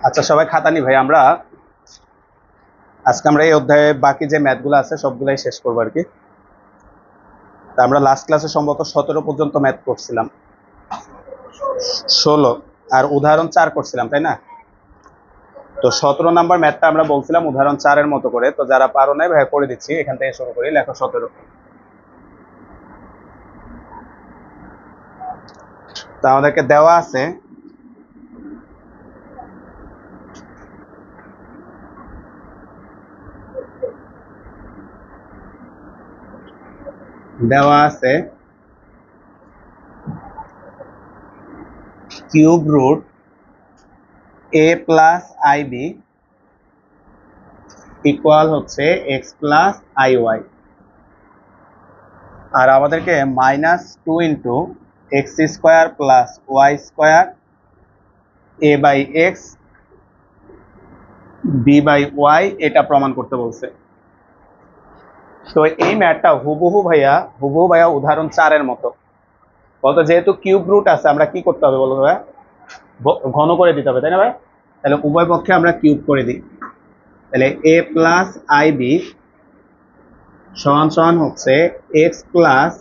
আচ্ছা, সবাই খাতা নি ভাই। আজকে আমরা এই অধ্যায়ে বাকি যে ম্যাথগুলো আছে সবগুলাই শেষ করবো আর কি। তা আমরা লাস্ট ক্লাসে সম্ভবত 17 পর্যন্ত ম্যাথ করছিলাম, 16 আর উদাহরণ 4 করছিলাম, তাই না? তো 17 নাম্বার ম্যাথটা আমরা বলছিলাম উদাহরণ 4-এর মতো করে। তো যারা পারো নাই ভাই করে দিচ্ছি, এখান থেকে শুরু করি। লেখো 17। তা আমাদেরকে দেওয়া আছে cube root a plus i b equal হচ্ছে x প্লাস আইওয়াই, আর আমাদেরকে -2 into x square plus y square a by x b by y এটা প্রমাণ করতে বলছে। তো এই ম্যাথটা হুবহু ভাইয়া উদাহরণ 4-এর মতো। বলতো যেহেতু কিউব রুট আছে, আমরা কি করতে হবে বলো ভাইয়া? ঘন করে দিতে হবে, তাই না ভাই? তাহলে উভয় পক্ষে আমরা কিউব করে দিই। তাহলে a প্লাস আইবি সমান সমান হচ্ছে এক্স প্লাস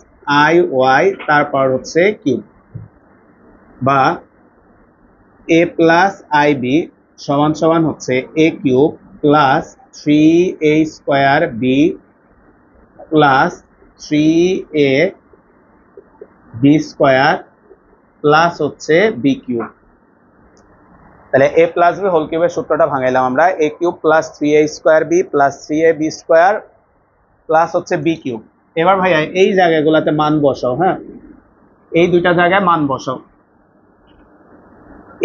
আই ওয়াই, তারপর হচ্ছে কিউব, বা a প্লাস আইবি সমান সমান হচ্ছে a cube plus 3a square b plus 3a b square plus হচ্ছে বি কিউব। তাহলে a প্লাস বি হোল কিউবের সূত্রটা ভাঙাইলাম আমরা, a cube plus 3a square b plus 3a b square plus হচ্ছে বি কিউব। এবার ভাইয়া এই জায়গাগুলোতে মান বসাও, হ্যাঁ, এই দুইটা জায়গায় মান বসাও।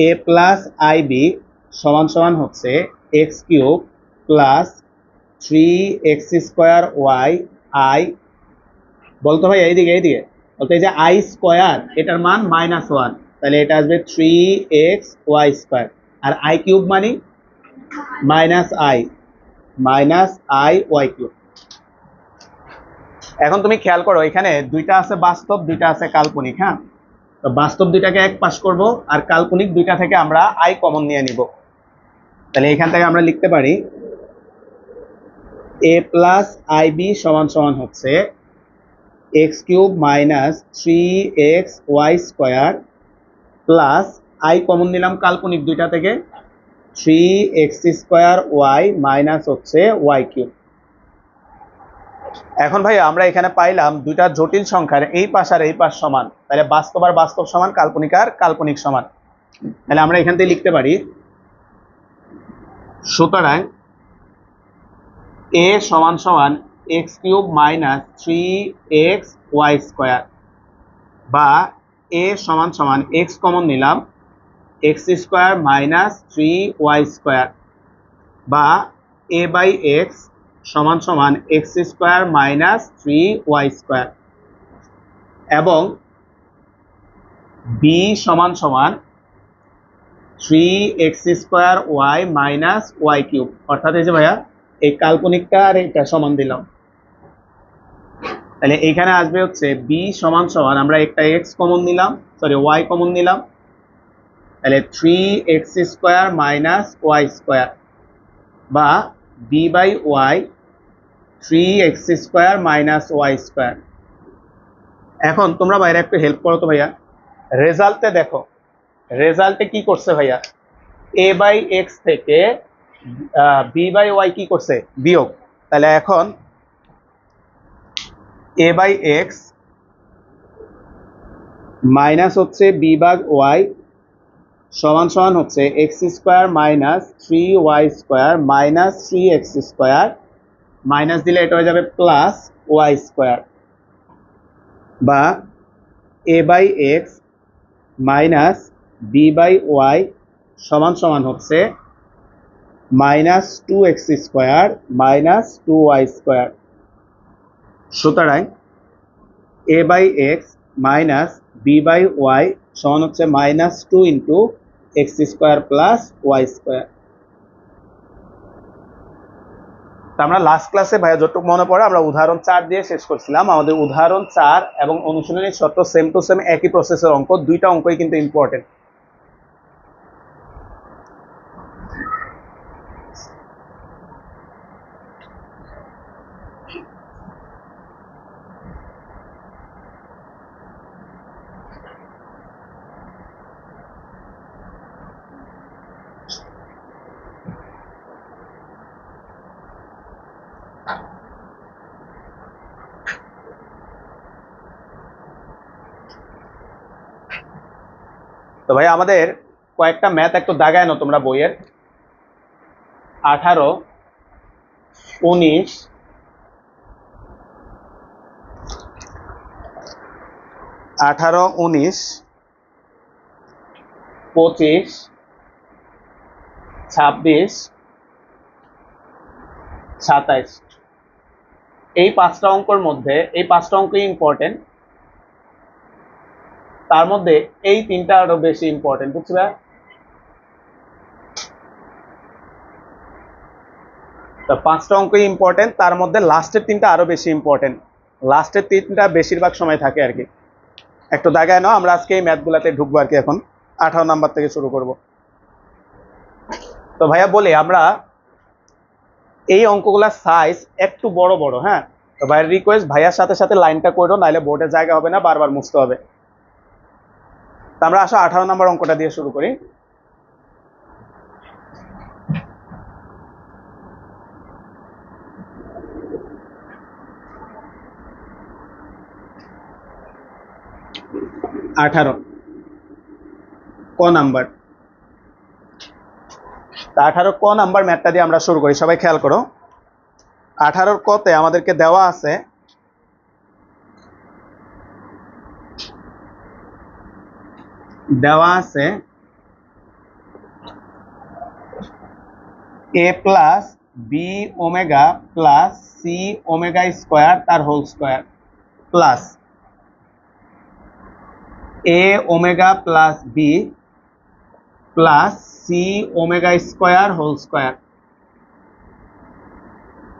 a প্লাস আইবি সমান সমান হচ্ছে x cube plus 3x square y i, বলতো ভাই এইদিকে বলতে এই যে আই স্কোয়ার এটার মান -1, তাহলে এটা আসবে 3x ওয়াই স্কোয়ার, আর আই কিউব মানে আই ওয়াই কিউব। এখন তুমি খেয়াল করো, এখানে দুইটা আছে বাস্তব, দুইটা আছে কাল্পনিক। হ্যাঁ, তো বাস্তব দুইটাকে এক পাশ করব, আর কাল্পনিক দুইটা থেকে আমরা আই কমন নিয়ে নিব। তাহলে এখান থেকে আমরা লিখতে পারি a প্লাস আইবি সমান সমান হচ্ছে x cube minus 3x y square plus i common নিলাম কাল্পনিক দুইটা থেকে 3x স্কোয়ার ওয়াই মাইনাস হচ্ছে ওয়াই কিউব। এখন ভাই আমরা এখানে পাইলাম দুইটা জটিল সংখ্যার এই পাশ আর এই পাশ সমান, তাহলে বাস্তব আর বাস্তব সমান, কাল্পনিক আর কাল্পনিক সমান। তাহলে আমরা এখান থেকে লিখতে পারি, সুতরাং a সমান সমান x cube minus 3x y square, বা a সমান সমান x কমন নিলাম x square minus 3y square, বা a বাই এক্স সমান সমান x square minus 3y square, এবং b সমান সমান 3x square y minus y cube. অর্থাৎ এই যে ভাইয়া এই কাল্পনিকটা আর এটা সমান দিলাম, তাহলে এখানে আসবে হচ্ছে b সমান সমান, আমরা একটা x কমন নিলাম, সরি y কমন নিলাম, তাহলে 3x square minus y square, বা b by y 3x square minus y square. এখন তোমরা বাইরে একটু হেল্প করো তো ভাইয়া, রেজাল্টে দেখো, রেজাল্টে কি করছে ভাইয়া, a বাই এক্স থেকে b বাই ওয়াই কি করছে, বিয়োগ। তাহলে এখন a বাই এক্স মাইনাস হচ্ছে b ভাগ ওয়াই সমান সমান হচ্ছে x square minus 3y square minus 3x square, minus দিলে এটা হয়ে যাবে প্লাস ওয়াই স্কোয়ার, বা a by x minus b by y সমান সমান হচ্ছে -2x square minus 2y square. সুতরাং a by x minus b by y সমান হচ্ছে -2 into x square plus y square. আমরা লাস্ট ক্লাসে ভাইয়া যতটুকু মনে পড়ে আমরা উদাহরণ 4 দিয়ে শেষ করছিলাম। আমাদের উদাহরণ 4 এবং অনুশীলনী সূত্র সেম টু সেম, একই প্রসেসের অঙ্ক, দুইটা অঙ্কই কিন্তু ইম্পর্টেন্ট। তো ভাই আমাদের কয়েকটা ম্যাথ একটু দাগায় না তোমরা বইয়ের। 18, 19, 19, 25, 26, 27 এই 5টা অঙ্কের মধ্যে এই 5টা অঙ্কই ইম্পর্টেন্ট, তার মধ্যে এই 3টা আরো বেশি ইম্পর্টেন্ট, বুঝছো? তো 5টা অঙ্কই ইম্পর্টেন্ট, তার মধ্যে লাস্টের 3টা আরো বেশি ইম্পর্টেন্ট। লাস্টের 3টা বেশিরভাগ সময় থাকে আর কি। একটু দাগায় নাও, আমরা আজকে এই ম্যাথগুলাতে ঢুকবো আর কি। এখন 18 নাম্বার থেকে শুরু করব। তো ভাইয়া বলি, আমরা এই অঙ্কগুলার সাইজ একটু বড় বড়, হ্যাঁ। তো ভাইয়ের রিকোয়েস্ট, ভাইয়ার সাথে সাথে লাইনটা করো, নাহলে বোর্ডে জায়গা হবে না, বারবার মুছতে হবে। তো আমরা আসো 18 নাম্বার অঙ্কটা দিয়ে শুরু করি। ক নাম্বার? 18 ক নাম্বার ম্যাথটা দিয়ে আমরা শুরু করি। সবাই খেয়াল করো, 18 কতে আমাদেরকে দেওয়া আছে a plus B omega plus C omega square তার হোল স্কোয়ার প্লাস এ omega plus B plus C omega square whole square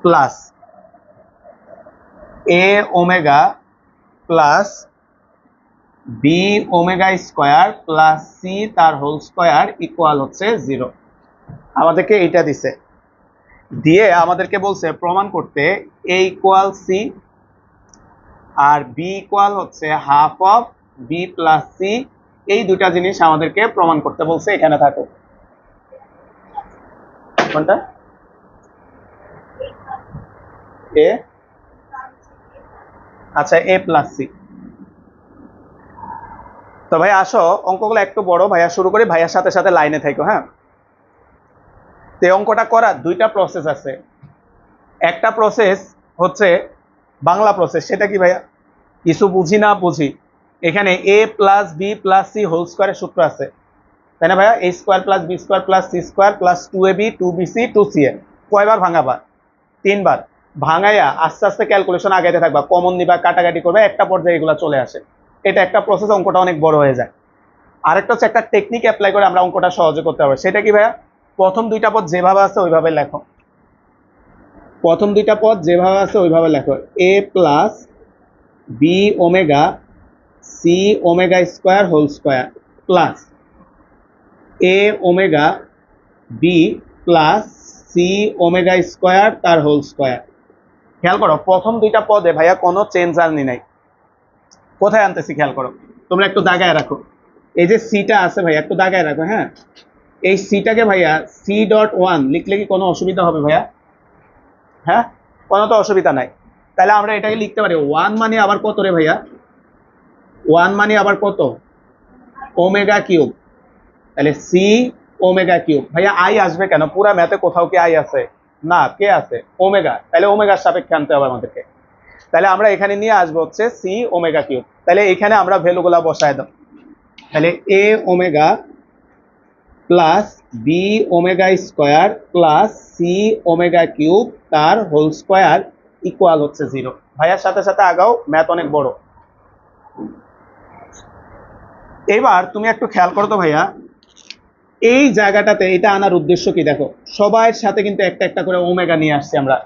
plus এ omega plus B omega square plus c তার হোল স্কোয়ার ইকুয়াল হচ্ছে 0। আমাদেরকে এইটা দিছে, দিয়ে আমাদেরকে বলছে প্রমাণ করতে এ ইকুয়াল সি আর বি ইকুয়াল হচ্ছে half of b plus c. এই দুটা জিনিস আমাদেরকে প্রমাণ করতে বলছে। এখানে থাকো, কোনটা? এ, আচ্ছা, এ প্লাস সি। তো ভাই আসো, অঙ্কগুলো একটু বড়, ভাইয়া শুরু করি, ভাইয়ার সাথে সাথে লাইনে থাকো, হ্যাঁ। তো অঙ্কটা করার দুইটা প্রসেস আছে। একটা প্রসেস হচ্ছে বাংলা প্রসেস, সেটা কি ভাইয়া? কিছু বুঝি না বুঝি, এখানে এ plus B plus c whole স্কোয়ারের সূত্র আছে, তাই না ভাইয়া? এ square plus B square plus C square plus 2ab 2bc 2ca। কয়বার ভাঙাবা? 3বার। ভাঙাইয়া আস্তে আস্তে ক্যালকুলেশন আগাইতে থাকবা, কমন নিবা, কাটাকাটি করবে, একটা পর্যায়ে এগুলো চলে আসে। এটা একটা প্রসেস, অঙ্কটা অনেক বড় হয়ে যায়। আরেকটা হচ্ছে একটা টেকনিক অ্যাপ্লাই করে আমরা অঙ্কটা সহজে করতে পারবো। সেটা কি ভাইয়া? প্রথম দুইটা পদ যেভাবে আছে ওইভাবে লেখো। প্রথম দুইটা পদ যেভাবে আছে ওইভাবে লেখো। A plus B omega C omega square whole square plus A omega b plus C omega square তার হোল স্কোয়ার। খেয়াল করো, প্রথম দুইটা পদে ভাইয়া কোনো চেঞ্জ আনি নাই। কোথায় আনতেছি খেয়াল করো, তোমরা একটু দাগায় রাখো। এই যে সিটা আছে ভাইয়া, একটু দাগায় রাখো, হ্যাঁ। এই সিটাকে ভাইয়া c.1 লিখলে কি কোনো অসুবিধা হবে ভাইয়া? হ্যাঁ, কোনো তো অসুবিধা নাই। তাহলে আমরা এটাকে লিখতে পারি 1 মানে আবার কত রে ভাইয়া? 1 মানে আবার কত? Omega cube. তাহলে সি ওমেগা কিউব। ভাইয়া আই আসবে কেন? পুরা ম্যাথে কোথাও কি আই আছে? না, কে আছে? ওমেগা। তাহলে ওমেগার সাপেক্ষে আনতে হবে আমাদেরকে। তাহলে আমরা এখানে নিয়ে আসবো হচ্ছে সি ওমেগা কিউব। তাহলে এখানে আমরা ভ্যালুগুলা বসায় দাও। তাহলে এ omega plus B omega square plus C omega cube তার হোল স্কোয়ার ইকুয়াল হচ্ছে 0। ভাইয়ার সাথে সাথে আগাও, ম্যাথ অনেক বড়। এবার তুমি একটু খেয়াল করো তো ভাইয়া, এই জায়গাটাতে এটা আনার উদ্দেশ্য কি দেখো, সবার সাথে কিন্তু একটা একটা করে ওমেগা নিয়ে আসছি আমরা।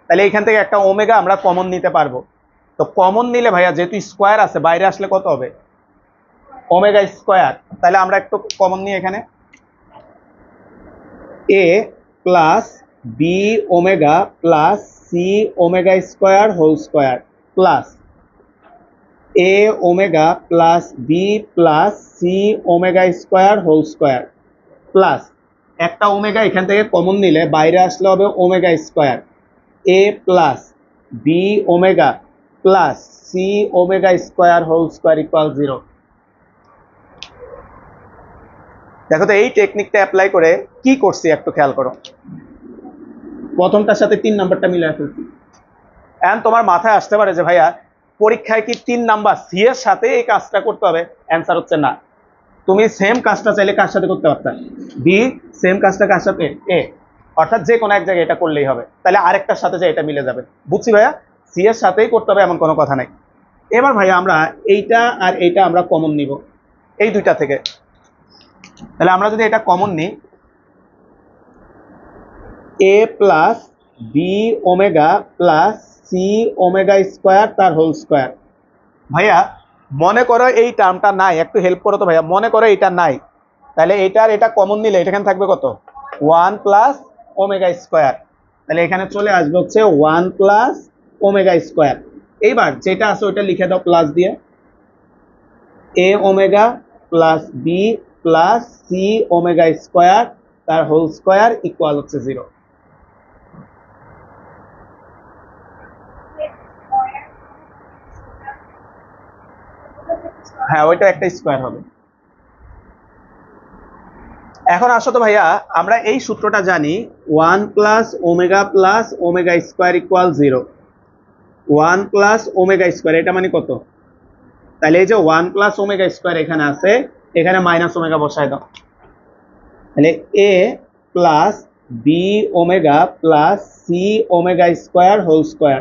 তাহলে এখান থেকে একটা ওমেগা আমরা কমন নিতে পারবো। তো কমন নিলে ভাইয়া যেহেতু স্কোয়ার আছে, বাইরে আসলে কত হবে? Omega square. তাহলে আমরা একটু কমন নিই এখানে, এ plus B omega plus C omega square whole square plus এ omega plus B plus C omega square whole square plus একটা ওমেগা এখান থেকে কমন নিলে বাইরে আসলে হবে omega square A plus B omega plus C omega square whole square equal 0। দেখো তো এই টেকনিকটা অ্যাপ্লাই করে কি করছি একটু খেয়াল করো। প্রথমটার সাথে 3 নাম্বারটা মিলে ফেলছি। এখন তোমার মাথায় আসতে পারে যে ভাইয়া পরীক্ষায় কি 3 নাম্বার সি এর সাথে এই কাজটা করতে হবে? অ্যান্সার হচ্ছে না। তুমি সেম কাজটা চাইলে কার সাথে করতে পারতা? বি। সেম কাজটা কার সাথে? এ। অর্থাৎ যে কোনো এক জায়গায় এটা করলেই হবে, তাহলে আরেকটার সাথে যে এটা মিলে যাবে। বুঝছি ভাইয়া, সি এর সাথেই করতে হবে এমন কোনো কথা নাই। এবার ভাইয়া আমরা এইটা আর এইটা আমরা কমন নিব এই দুইটা থেকে। তাহলে আমরা যদি এটা কমন নিই, A plus B omega plus C omega square তার হোল স্কোয়ার। ভাইয়া মনে করো এই টার্মটা নাই, একটু হেল্প করো তো ভাইয়া। মনে করো এইটা নাই, তাহলে এটা আর এটা কমন নিলে এখানে থাকবে কত? 1 প্লাস ওমেগা স্কোয়ার। তাহলে এখানে চলে আসবে হচ্ছে 1 প্লাস ওমেগা স্কোয়ার। এইবার যেটা আছে ওইটা লিখে দাও প্লাস দিয়ে, A omega plus B plus C omega square তার হোল স্কোয়ার ইকুয়াল হচ্ছে 0। হ্যাঁ, ওইটা একটা স্কোয়ার হবে। এখন আসো তো ভাইয়া, আমরা এই সূত্রটা জানি, 1 plus omega square equal 0। 1 plus omega square এটা মানে কত? তাহলে এই যে 1 প্লাস ওমেগা স্কোয়ার এখানে আছে, এখানে মাইনাস ওমেগা বসায় দাও। তাহলে A plus B omega plus C omega square whole square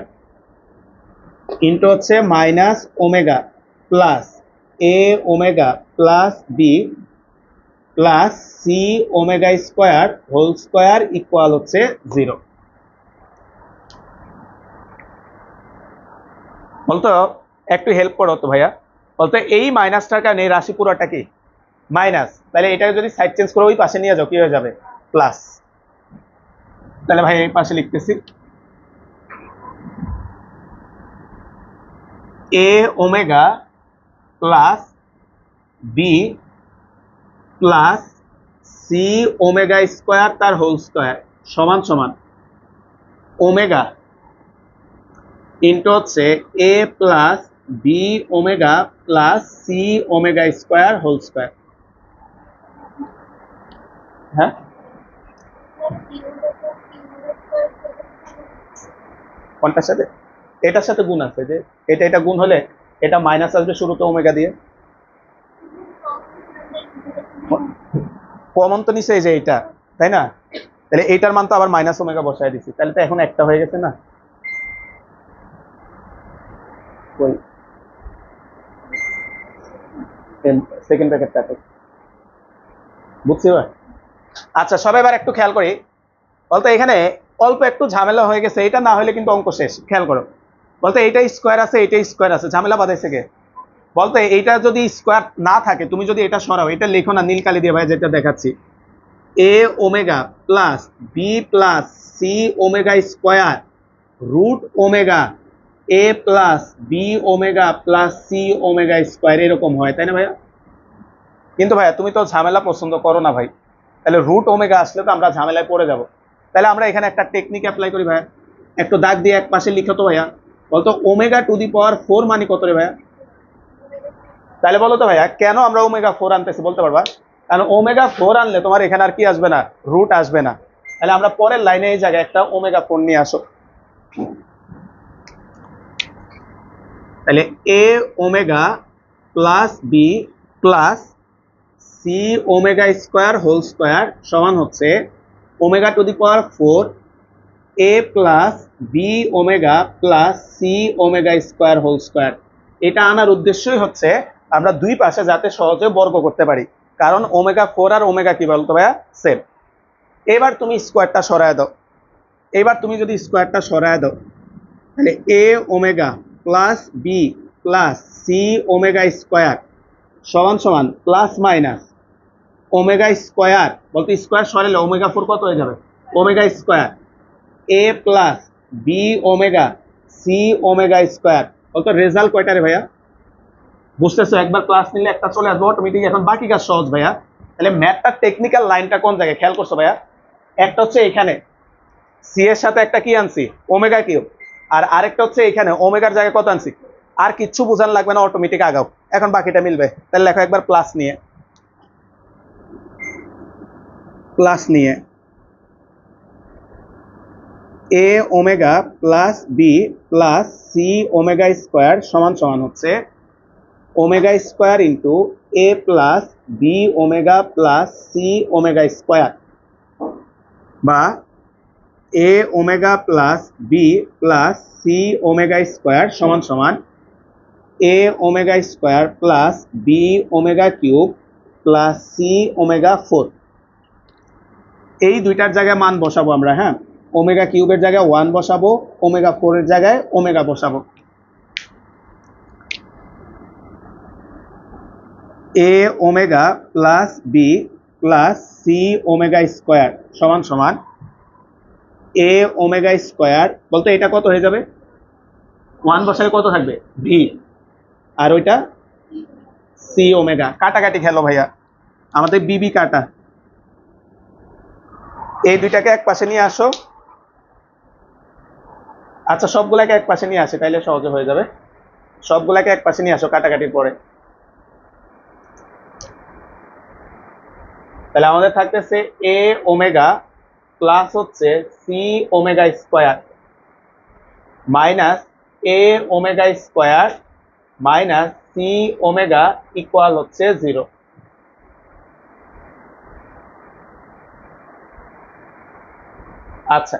into হচ্ছে মাইনাস ওমেগা প্লাস এ omega plus B plus C omega square whole square equal হচ্ছে 0। বলতো একটু হেল্প করো তো ভাইয়া। বলতো এই মাইনাসটার কারণে এই রাশি পুরোটা কি মাইনাস, তাহলে এটাকে যদি সাইড চেঞ্জ করে ওই পাশে নিয়ে যাও কি হয়ে যাবে? প্লাস। তাহলে ভাই এই পাশে লিখতেছি, A omega plus B plus C omega square তার হোল স্কোয়ার সমান সমান ওমেগা ইন্টু হচ্ছে A plus B omega plus C omega square whole square. হ্যাঁ, কোনটার সাথে? এটার সাথে গুণ আছে, যে এটা গুণ হলে এটা মাইনাস আসবে শুরুতে ওমেগা দিয়ে। কমন তো নিচে এই যে এইটা, তাই না? তাহলে এইটার মান তো আবার মাইনাস ওমেগা বসায় দিছি, তাহলে তো এখন একটা হয়ে গেছে না? সেকেন্ড ব্র্যাকেটটা বুঝছি ভাই। আচ্ছা সবাই এবার একটু খেয়াল করি। বলতো এখানে অল্প একটু ঝামেলা হয়ে গেছে, এটা না হলে কিন্তু অঙ্ক শেষ। খেয়াল করো, বলতো এইটা স্কোয়ার আছে, এইটা স্কোয়ার আছে, ঝামেলা বাঁধাইছে কে? বলতো এইটা যদি স্কোয়ার না থাকে, তুমি যদি এটা সরাও, এটা লেখো না নীল কালি দিয়ে ভাই, যেটা দেখাচ্ছি, A omega plus B plus C omega square root omega A plus B omega plus C omega square, এরকম হয়, তাই না ভাইয়া? কিন্তু ভাইয়া তুমি তো ঝামেলা পছন্দ করো না ভাই, তাহলে রুট ওমেগা আসলে তো আমরা ঝামেলায় পড়ে যাব। তাহলে আমরা এখানে একটা টেকনিক অ্যাপ্লাই করি ভাইয়া, একটু দাগ দিয়ে এক পাশে লিখো তো ভাইয়া। বলতো ওমেগা টু দি পাওয়ার 4 মানে কত রে ভাইয়া? তাহলে বলো তো ভাইয়া কেন আমরা ওমেগা 4 আনতেছি, বলতে পারবা? কারণ ওমেগা 4 আনলে তোমার এখানে আর কি আসবে না, রুট আসবে না। তাহলে আমরা পরের লাইনে এই জায়গায় একটা ওমেগা 4 নিয়ে আসো। তাহলে এ omega plus B plus C omega square whole square সমান হচ্ছে omega to the power 4 A plus B omega plus C omega square whole square. এটা আনার উদ্দেশ্যই হচ্ছে আমরা দুই পাশে যাতে সহজে বর্গ করতে পারি, কারণ ওমেগা 4 আর ওমেগা কি বলতো ভাইয়া? সেম। এবার তুমি স্কোয়ারটা সরায় দাও। এবার তুমি যদি স্কোয়ারটা সরায় দাও, তাহলে এ omega plus B plus C omega square সমান সমান প্লাস মাইনাস ওমেগা স্কোয়ার, বলতে স্কোয়ার সরালে ওমেগা 4 কত হয়ে যাবে? Omega square A plus B omega C omega square. বলতো রেজাল্ট কয়টা রে ভাইয়া? বুঝতেছো, একবার ক্লাস নিলে একটা চলে আসবে অটোমেটিক। এখন বাকি কাজ সহজ ভাইয়া। তাহলে ম্যাথটার টেকনিক্যাল লাইনটা কোন জায়গায় খেয়াল করছো ভাইয়া? একটা হচ্ছে এখানে সি এর সাথে একটা কি আনছি, ওমেগা কিউব, আর আরেকটা হচ্ছে এখানে ওমেগার জায়গায় কত আনছি। আর কিচ্ছু বোঝান লাগবে না, অটোমেটিক আগাও। এখন বাকিটা মিলবে। তাহলে লেখো একবার প্লাস নিয়ে, প্লাস নিয়ে A omega plus B plus C omega square সমান সমান হচ্ছে omega square into A plus B omega plus C omega square, বা A omega plus B plus C omega square সমান সমান A omega square plus B omega cube plus C omega 4। এই দুইটার জায়গায় মান বসাবো আমরা। হ্যাঁ, ওমেগা কিউবের জায়গায় 1 বসাবো, ওমেগা 4 এর জায়গায় ওমেগা বসাবো। A omega plus B plus C omega square সমান সমান এ ওমেগা স্কোয়ার। বলতে এটা কত হয়ে যাবে? 1 বসালে কত থাকবে? ভি, আর ওইটা সি ওমেগা। কাটাকাটি খেলো ভাইয়া, আমাদের বিবি কাটা। এই দুইটাকে এক পাশে নিয়ে আসো। আচ্ছা, সবগুলাকে এক পাশে নিয়ে আসে, তাইলে সহজে হয়ে যাবে। সবগুলাকে এক পাশে নিয়ে আসো কাটাকাটির পরে। তাহলে আমাদের থাকতেছে এ ওমেগা প্লাস হচ্ছে C omega square minus A omega square minus C omega equal হচ্ছে 0। আচ্ছা,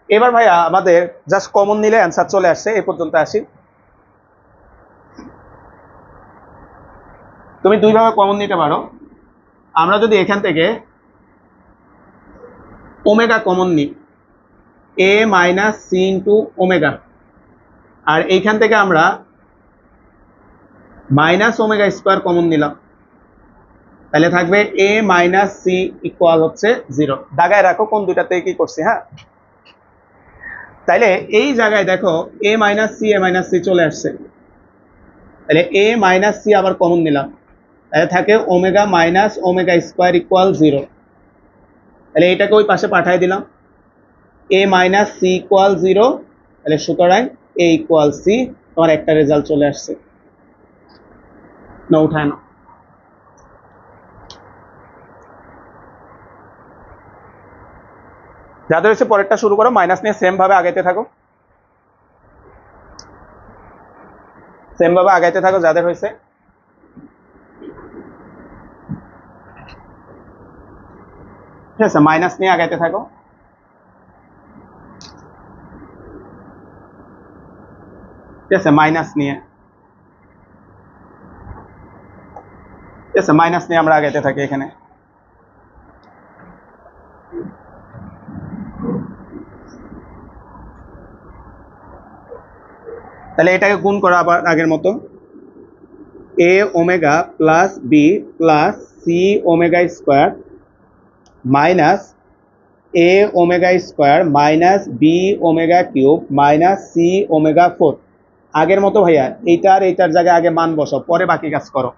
এবার ভাইয়া আমাদের জাস্ট কমন নিলে অ্যান্সার চলে আসছে। এই পর্যন্ত আসি। তুমি দুইভাবে কমন নিতে পারো। আমরা যদি এখান থেকে ওমেগা কমন নিই, এ মাইনাস সি ইন্টু ওমেগা, আর এইখান থেকে আমরা মাইনাস ওমেগা স্কোয়ার কমন নিলাম, তাহলে থাকবে এ মাইনাস সি ইকুয়াল হচ্ছে 0। দাগায় রাখো কোন দুইটাতে কি করছি। হ্যাঁ, তাইলে এই জায়গায় দেখো এ মাইনাস সি চলে আসছে। তাহলে এ মাইনাস সি আবার কমন নিলাম, তাহলে থাকে omega minus omega square equal 0। তাহলে এটাকে ওই পাশে পাঠাই দিলাম, এ মাইনাস সি ইকুয়াল 0। তাহলে সুতরাং এ ইকুয়াল সি। তোমার একটা রেজাল্ট চলে আসছে। না উঠায় না। যাদের হচ্ছে পরেরটা শুরু করো, মাইনাস নিয়ে সেম ভাবে আগাইতে থাকো, সেম ভাবে আগাইতে থাকো যাদের হয়েছে। ঠিক আছে, মাইনাস নিয়ে আগাইতে থাকো। ঠিক আছে, মাইনাস নিয়ে, ঠিক আছে, মাইনাস নিয়ে আমরা আগাইতে থাকি এখানে। তাহলে এটাকে গুণ করো আবার আগের মতো, A omega plus B plus C omega square minus A omega square minus B omega cube minus C omega 4। আগের মতো ভাইয়া এইটার এইটার জায়গায় আগে মান বসাও, পরে বাকি কাজ করো।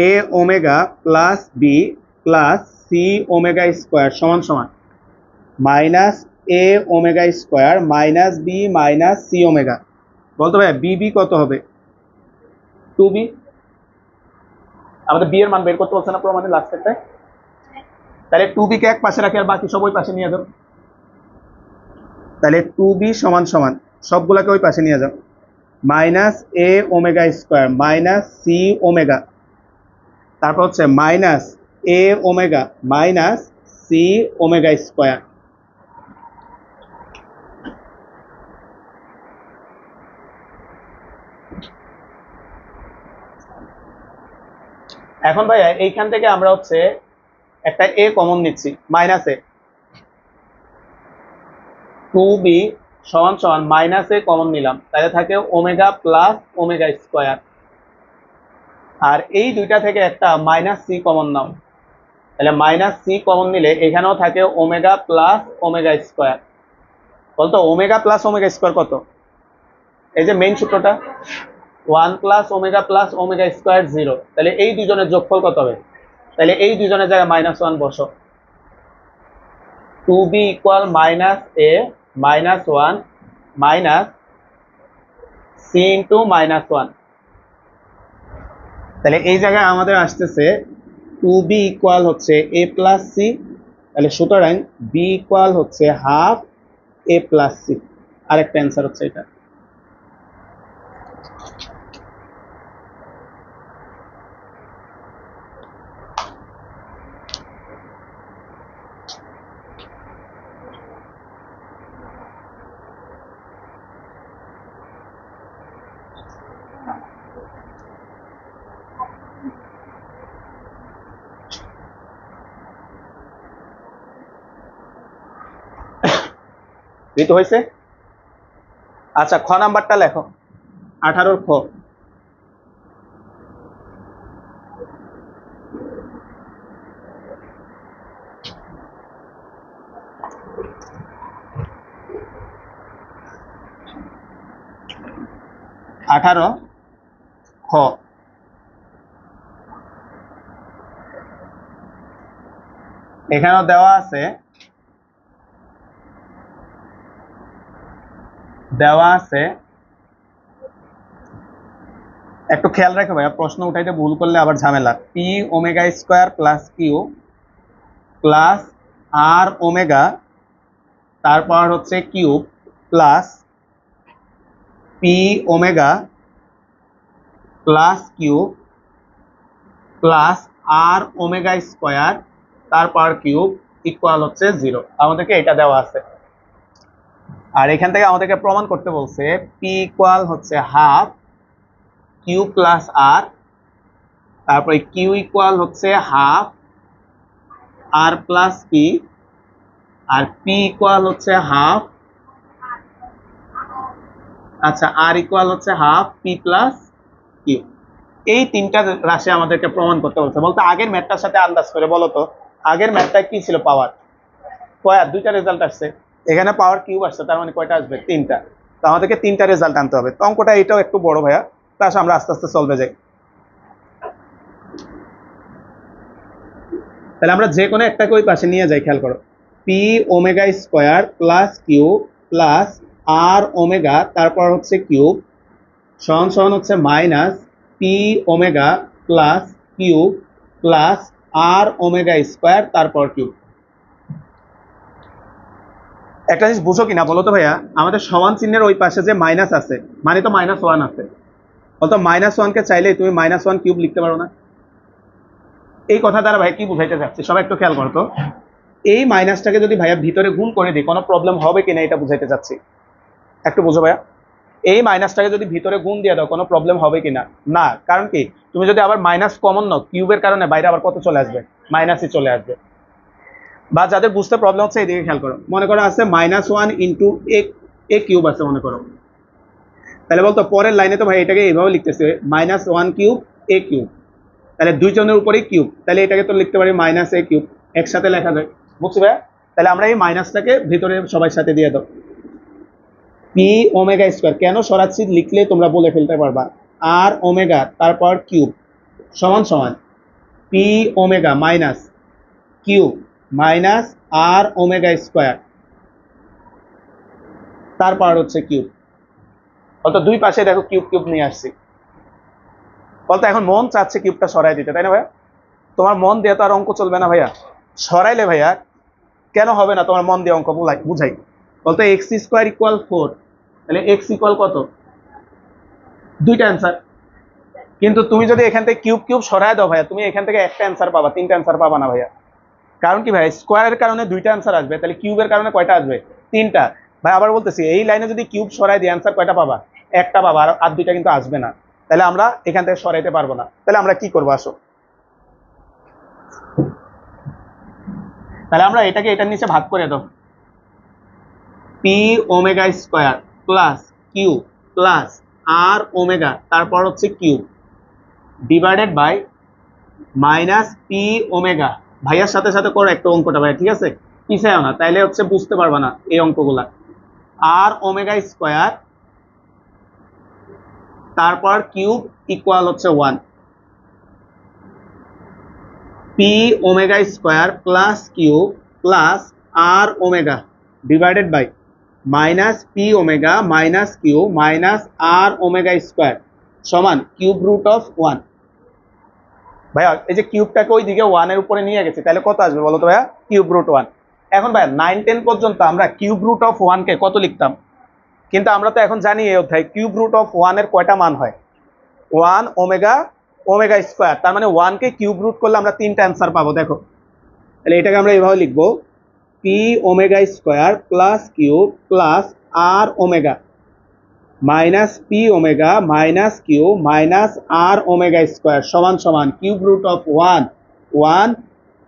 A omega plus B plus C omega square সমান সমান minus A omega square minus B minus C omega. বলতো ভাইয়া বি কত হবে? 2b। আমাদের বি এর মান বের করতে বলছে না প্রমাণে লাস্টেরটায়। তাহলে 2b কে এক পাশে রাখি আর বাকি সব ওই পাশে নিয়ে যাও। তাহলে 2b সমান সমান সবগুলাকে ওই পাশে নিয়ে যাও, minus A omega square minus C omega, তারপর হচ্ছে minus A omega minus C omega square. এখন ভাইয়া এইখান থেকে আমরা হচ্ছে একটা এ কমন নিচ্ছি, মাইনাস এ। 2b সমান সমান মাইনাস এ কমন নিলাম, তাহলে থাকে ওমেগা প্লাস ওমেগা স্কোয়ার। আর এই দুইটা থেকে একটা মাইনাস সি কমন নাও, তাহলে মাইনাস সি কমন নিলে এখানেও থাকে ওমেগা প্লাস ওমেগা স্কোয়ার। বলতো ওমেগা প্লাস ওমেগা স্কোয়ার কত? এই যে মেইন সূত্রটা 1 প্লাস ওমেগা স্কোয়ার 0। তাহলে এই দুজনের যোগফল কত হবে? তাহলে এই দুজনের জায়গায় -1 বসো। 2b equal minus A minus 1 minus C into -1। তাহলে এই জায়গায় আমাদের আসতেছে 2b ইকুয়াল হচ্ছে a প্লাস সি। তাহলে সুতরাং b ইকুয়াল হচ্ছে হাফ a প্লাস সি। আরেকটা অ্যান্সার হচ্ছে এটা। তো হয়েছে। আচ্ছা, খ নাম্বারটা লেখো, 18 খ। খ এখানেও দেওয়া আছে একটু খেয়াল রাখো ভাইয়া, প্রশ্ন উঠাইতে ভুল করলে আবার ঝামেলা। P omega square plus Q plus আর ওমেগা, তারপর হচ্ছে cube plus P omega plus cube plus আর ওমেগা স্কোয়ার তারপর কিউব ইকুয়াল হচ্ছে 0। আমাদেরকে এটা দেওয়া আছে। আর এখান থেকে আমাদেরকে প্রমাণ করতে বলছে পি ইকুয়াল হচ্ছে হাফ কিউ প্লাস আর, তারপরে কিউ ইকুয়াল হচ্ছে হাফ আর প্লাস পি, আর পি ইকুয়াল হচ্ছে হাফ, আচ্ছা আর ইকুয়াল হচ্ছে হাফ পি প্লাস কিউ। এই তিনটা রাশি আমাদেরকে প্রমাণ করতে বলছে। বলতে আগের ম্যাথটার সাথে আন্দাজ করে বলো তো, আগের ম্যাথটায় কি ছিল? পাওয়ার কয়টা? দুইটা রেজাল্ট আসছে। এখানে পাওয়ার কিউব আসছে, তার মানে কয়টা আসবে? 3টা। তো আমাদেরকে 3টা রেজাল্ট আনতে হবে। তো অঙ্কটা এটাও একটু বড় ভাইয়া, তার আমরা আস্তে আস্তে সলভে যাই। তাহলে আমরা যে কোনো একটাকে ওই পাশে নিয়ে যাই। খেয়াল করো, P omega square plus Q plus আর ওমেগা তারপর হচ্ছে কিউব সমান সমান হচ্ছে minus P omega plus Q plus আর ওমেগা স্কোয়ার তারপর কিউব। একটা জিনিস বুঝো কিনা বলো তো ভাইয়া, আমাদের সমান চিহ্নের ওই পাশে যে মাইনাস আছে মানে তো -1 আছে। বলতো -1কে চাইলে তুমি -1 কিউব লিখতে পারো না? এই কথা দ্বারা ভাই কি বুঝাইতে চাচ্ছি সবাই একটু খেয়াল করতো। এই মাইনাসটাকে যদি ভাইয়া ভিতরে গুণ করে দিই কোনো প্রবলেম হবে কিনা এটা বুঝাইতে চাচ্ছি। একটু বুঝো ভাইয়া, এই মাইনাসটাকে যদি ভিতরে গুণ দিয়ে দাও কোনো প্রবলেম হবে কিনা? না। কারণ কি, তুমি যদি আবার মাইনাস কমন নাও কিউবের কারণে বাইরে আবার কত চলে আসবে? মাইনাসই চলে আসবে। বা যাদের বুঝতে প্রবলেম হচ্ছে এইদিকে খেয়াল করো, মনে করো আছে -1 ইন্টু এ কিউব আছে মনে করো। তাহলে বলতো পরের লাইনে তো ভাই এটাকে এইভাবে লিখতেছে -1 কিউব এ কিউব, তাহলে দুই জনের উপরেই কিউব, তাহলে এটাকে তো লিখতে পারি -a কিউব। একসাথে লেখা যায়, বুঝছি ভাইয়া? তাহলে আমরা এই মাইনাসটাকে ভিতরে সবাই সাথে দিয়ে দাও। পি ওমেগা স্কোয়ার কেন সরাচ্ছি লিখলে তোমরা বলে ফেলতে পারবা, আর ওমেগা তারপর কিউব সমান সমান P omega minus cube minus আর ওমেগা স্কোয়ার তারপর হচ্ছে কিউব। অত দুই পাশে দেখো কিউব কিউব নিয়ে আসছি। বলতো এখন মন চাচ্ছে কিউবটা সরাই দিতে, তাই না ভাইয়া? তোমার মন দিয়ে তো আর অঙ্ক চলবে না ভাইয়া। সরাইলে ভাইয়া কেন হবে না? তোমার মন দিয়ে অঙ্ক বুঝাই। বলতো এক্স স্কোয়ার ইকুয়াল 4, তাহলে এক্স ইকুয়াল কত? দুইটা অ্যান্সার। কিন্তু তুমি যদি এখান থেকে কিউব কিউব সরাই দাও ভাইয়া, তুমি এখান থেকে একটা অ্যান্সার পাবা, 3টা অ্যান্সার পাবা না ভাইয়া। কারণ কি ভাই, স্কোয়ারের কারণে 2টা অ্যান্সার আসবে, তাহলে কিউবের কারণে কয়টা আসবে? 3টা। ভাই আবার বলতেছি, এই লাইনে যদি কিউব সরাই দিয়ে অ্যান্সার কয়টা পাবা? একটা পাবা, আর 2টা কিন্তু আসবে না। তাহলে আমরা এখান থেকে সরাইতে পারবো না। তাহলে আমরা কি করবো আসো, তাহলে আমরা এটাকে এটার নিচে ভাগ করে দাও। P omega square plus Q plus আর ওমেগা তারপর হচ্ছে cube divided by minus P omega ভাইয়ার সাথে সাথে করো একটু অঙ্কটা ভাইয়া, ঠিক আছে? পিছায় না, তাইলে হচ্ছে বুঝতে পারবা না এই অঙ্কগুলা। আর ওমেগা স্কোয়ার তারপর কিউব ইকুয়াল হচ্ছে 1, p omega square plus cube plus R omega divided by minus P omega minus Q minus R omega square সমান কিউব রুট অফ 1। ভাইয়া এই যে কিউবটাকে ওই দিকে 1 এর উপরে নিয়ে গেছি, তাহলে কত আসবে বলো তো ভাইয়া? Cube root 1। এখন ভাইয়া 9-10 পর্যন্ত আমরা কিউব রুট অফ 1 কে কত লিখতাম? কিন্তু আমরা তো এখন জানি এই অধ্যায় কিউব রুট অফ 1 এর কয়টা মান হয়? 1 ওমেগা ওমেগা স্কোয়ার, তার মানে 1 কে কিউব রুট করলে আমরা 3টা অ্যান্সার পাবো। দেখো তাহলে এটাকে আমরা এইভাবে লিখবো, P omega square plus cube plus আর omega minus P omega minus Q minus আর ওমেগা স্কোয়ার সমান সমান cube root of 1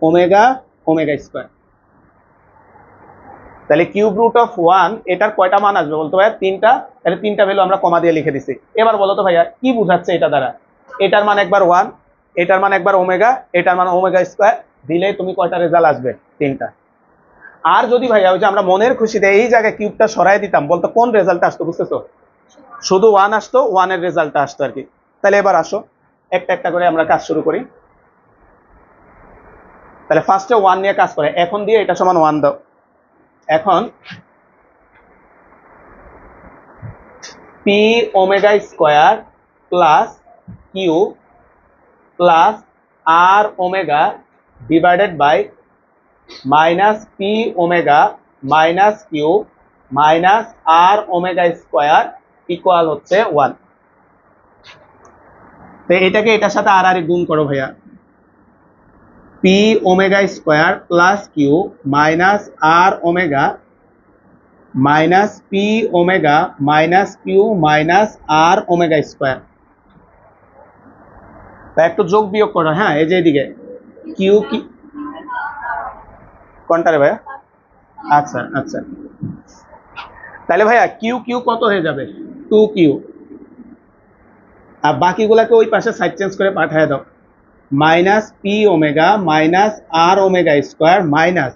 omega omega square. তাহলে কিউব রুট অফ 1 এটার কয়টা মান আসবে বলতো ভাইয়া? 3টা। তাহলে 3টা ভ্যালু আমরা কমা দিয়ে লিখে দিছি। এবার বলো তো ভাইয়া কি বুঝাচ্ছে এটা দ্বারা? এটার মান একবার 1, এটার মান একবার ওমেগা, এটার মান ওমেগা স্কোয়ার দিলে তুমি কয়টা রেজাল্ট আসবে? 3টা। আর যদি ভাইয়া ওই যে আমরা মনের খুশিতে এই জায়গায় কিউবটা সরাই দিতাম, বলতো কোন রেজাল্ট আসতো? বুঝতেছো? শুধু 1 আসতো, 1 এর রেজাল্টটা আসতো আর কি। তাহলে এবার আসো একটা একটা করে আমরা কাজ শুরু করি। তাহলে ফার্স্টে 1 নিয়ে কাজ করে, এখন দিয়ে এটা সমান 1 দাও। এখন p omega square plus Q plus R omega divided by minus P omega minus Q minus R omega square equal হচ্ছে 1। তো এটাকে এটার সাথে আর গুণ করো ভাইয়া, P omega square plus Q minus আর omega minus P omega minus Q minus আর omega square. তা একটু যোগ বিয়োগ করো। হ্যাঁ এই যে এদিকে কিউ কি কোনটা রে ভাইয়া? আচ্ছা আচ্ছা, তাহলে ভাইয়া কিউ কিউ কত হয়ে যাবে? 2 কিউ। আর বাকিগুলাকে ওই পাশে সাইড চেঞ্জ করে পাঠিয়ে দাও, মাইনাস পি ওমেগা মাইনাস আর omega square minus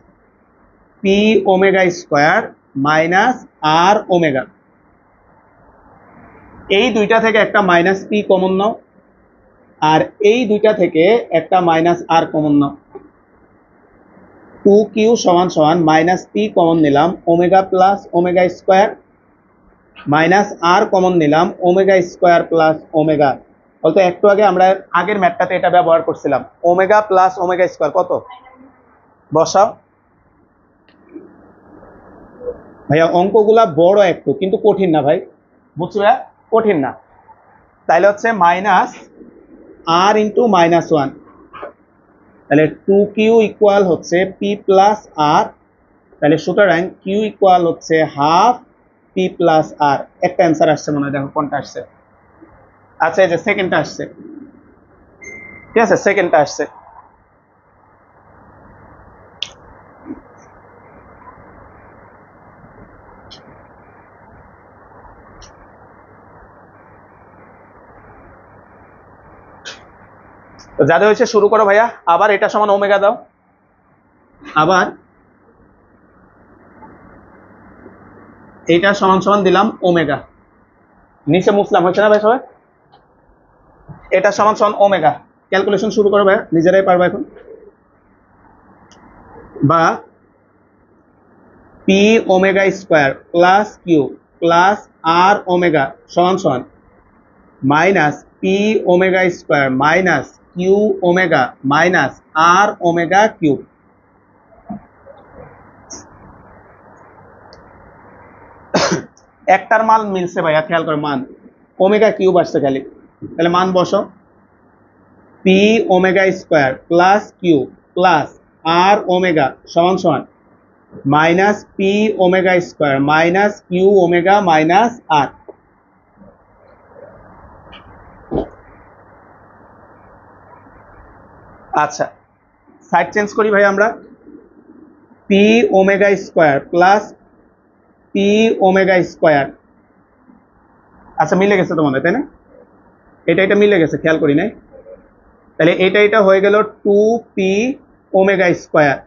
P omega square minus আর ওমেগা। এই দুইটা থেকে একটা মাইনাস পি কমন নাও, আর এই দুইটা থেকে একটা মাইনাস আর কমন নাও। 2 কিউ সমান সমান মাইনাস পি কমন নিলাম, omega plus omega square minus R common নিলাম, ওমেগা স্কোয়ার প্লাস ওমেগা। বলতো একটু আগে আমরা আগের ম্যাথটাতে এটা ব্যবহার করছিলাম, ওমেগা প্লাস ওমেগা স্কোয়ার কত? বসাও ভাইয়া। অঙ্কগুলা বড় একটু, কিন্তু কঠিন না ভাই, বুঝছো ভাইয়া? কঠিন না। তাহলে হচ্ছে মাইনাস আর ইন্টু মাইনাস 1, তাহলে 2 কিউ ইকুয়াল হচ্ছে পি প্লাস আর। তাহলে সুতরাং কিউ ইকুয়াল হচ্ছে হাফ পি প্লাস আর। একটা অ্যান্সার আসছে মনে হয়, দেখো কোনটা আসছে। আচ্ছা এই যে সেকেন্ডটা আসছে, ঠিক আছে, সেকেন্ডটা আসছে। তো যাদের হয়েছে শুরু করো ভাইয়া। আবার এটা সমান ওমেগা দাও, আবার এটা সমান সমান দিলাম ওমেগা, নিচে মুসলাম হচ্ছে না ভাই সবাই? এটা সমান সমান ওমেগা। ক্যালকুলেশন শুরু করো ভাইয়া, নিজেরাই পারবা এখন। বা P omega square plus Q plus আর ওমেগা সমান সমান minus P omega square minus Q omega minus আর ওমেগা কিউব। একটার মান মিলছে ভাইয়া, খেয়াল করে মান ওমেগা কিউব আসছে খালি। তাহলে মান বসো, P omega square plus Q plus আর ওমেগা সমান সমান minus P omega square minus Q omega minus R. আচ্ছা সাইড চেঞ্জ করি ভাই আমরা, P omega square plus P omega square. আচ্ছা মিলে গেছে তোমাদের, তাই না? এটা মিলে গেছে, খেয়াল করি নাই। তাহলে এটা হয়ে গেল 2p ওমেগা স্কোয়ার।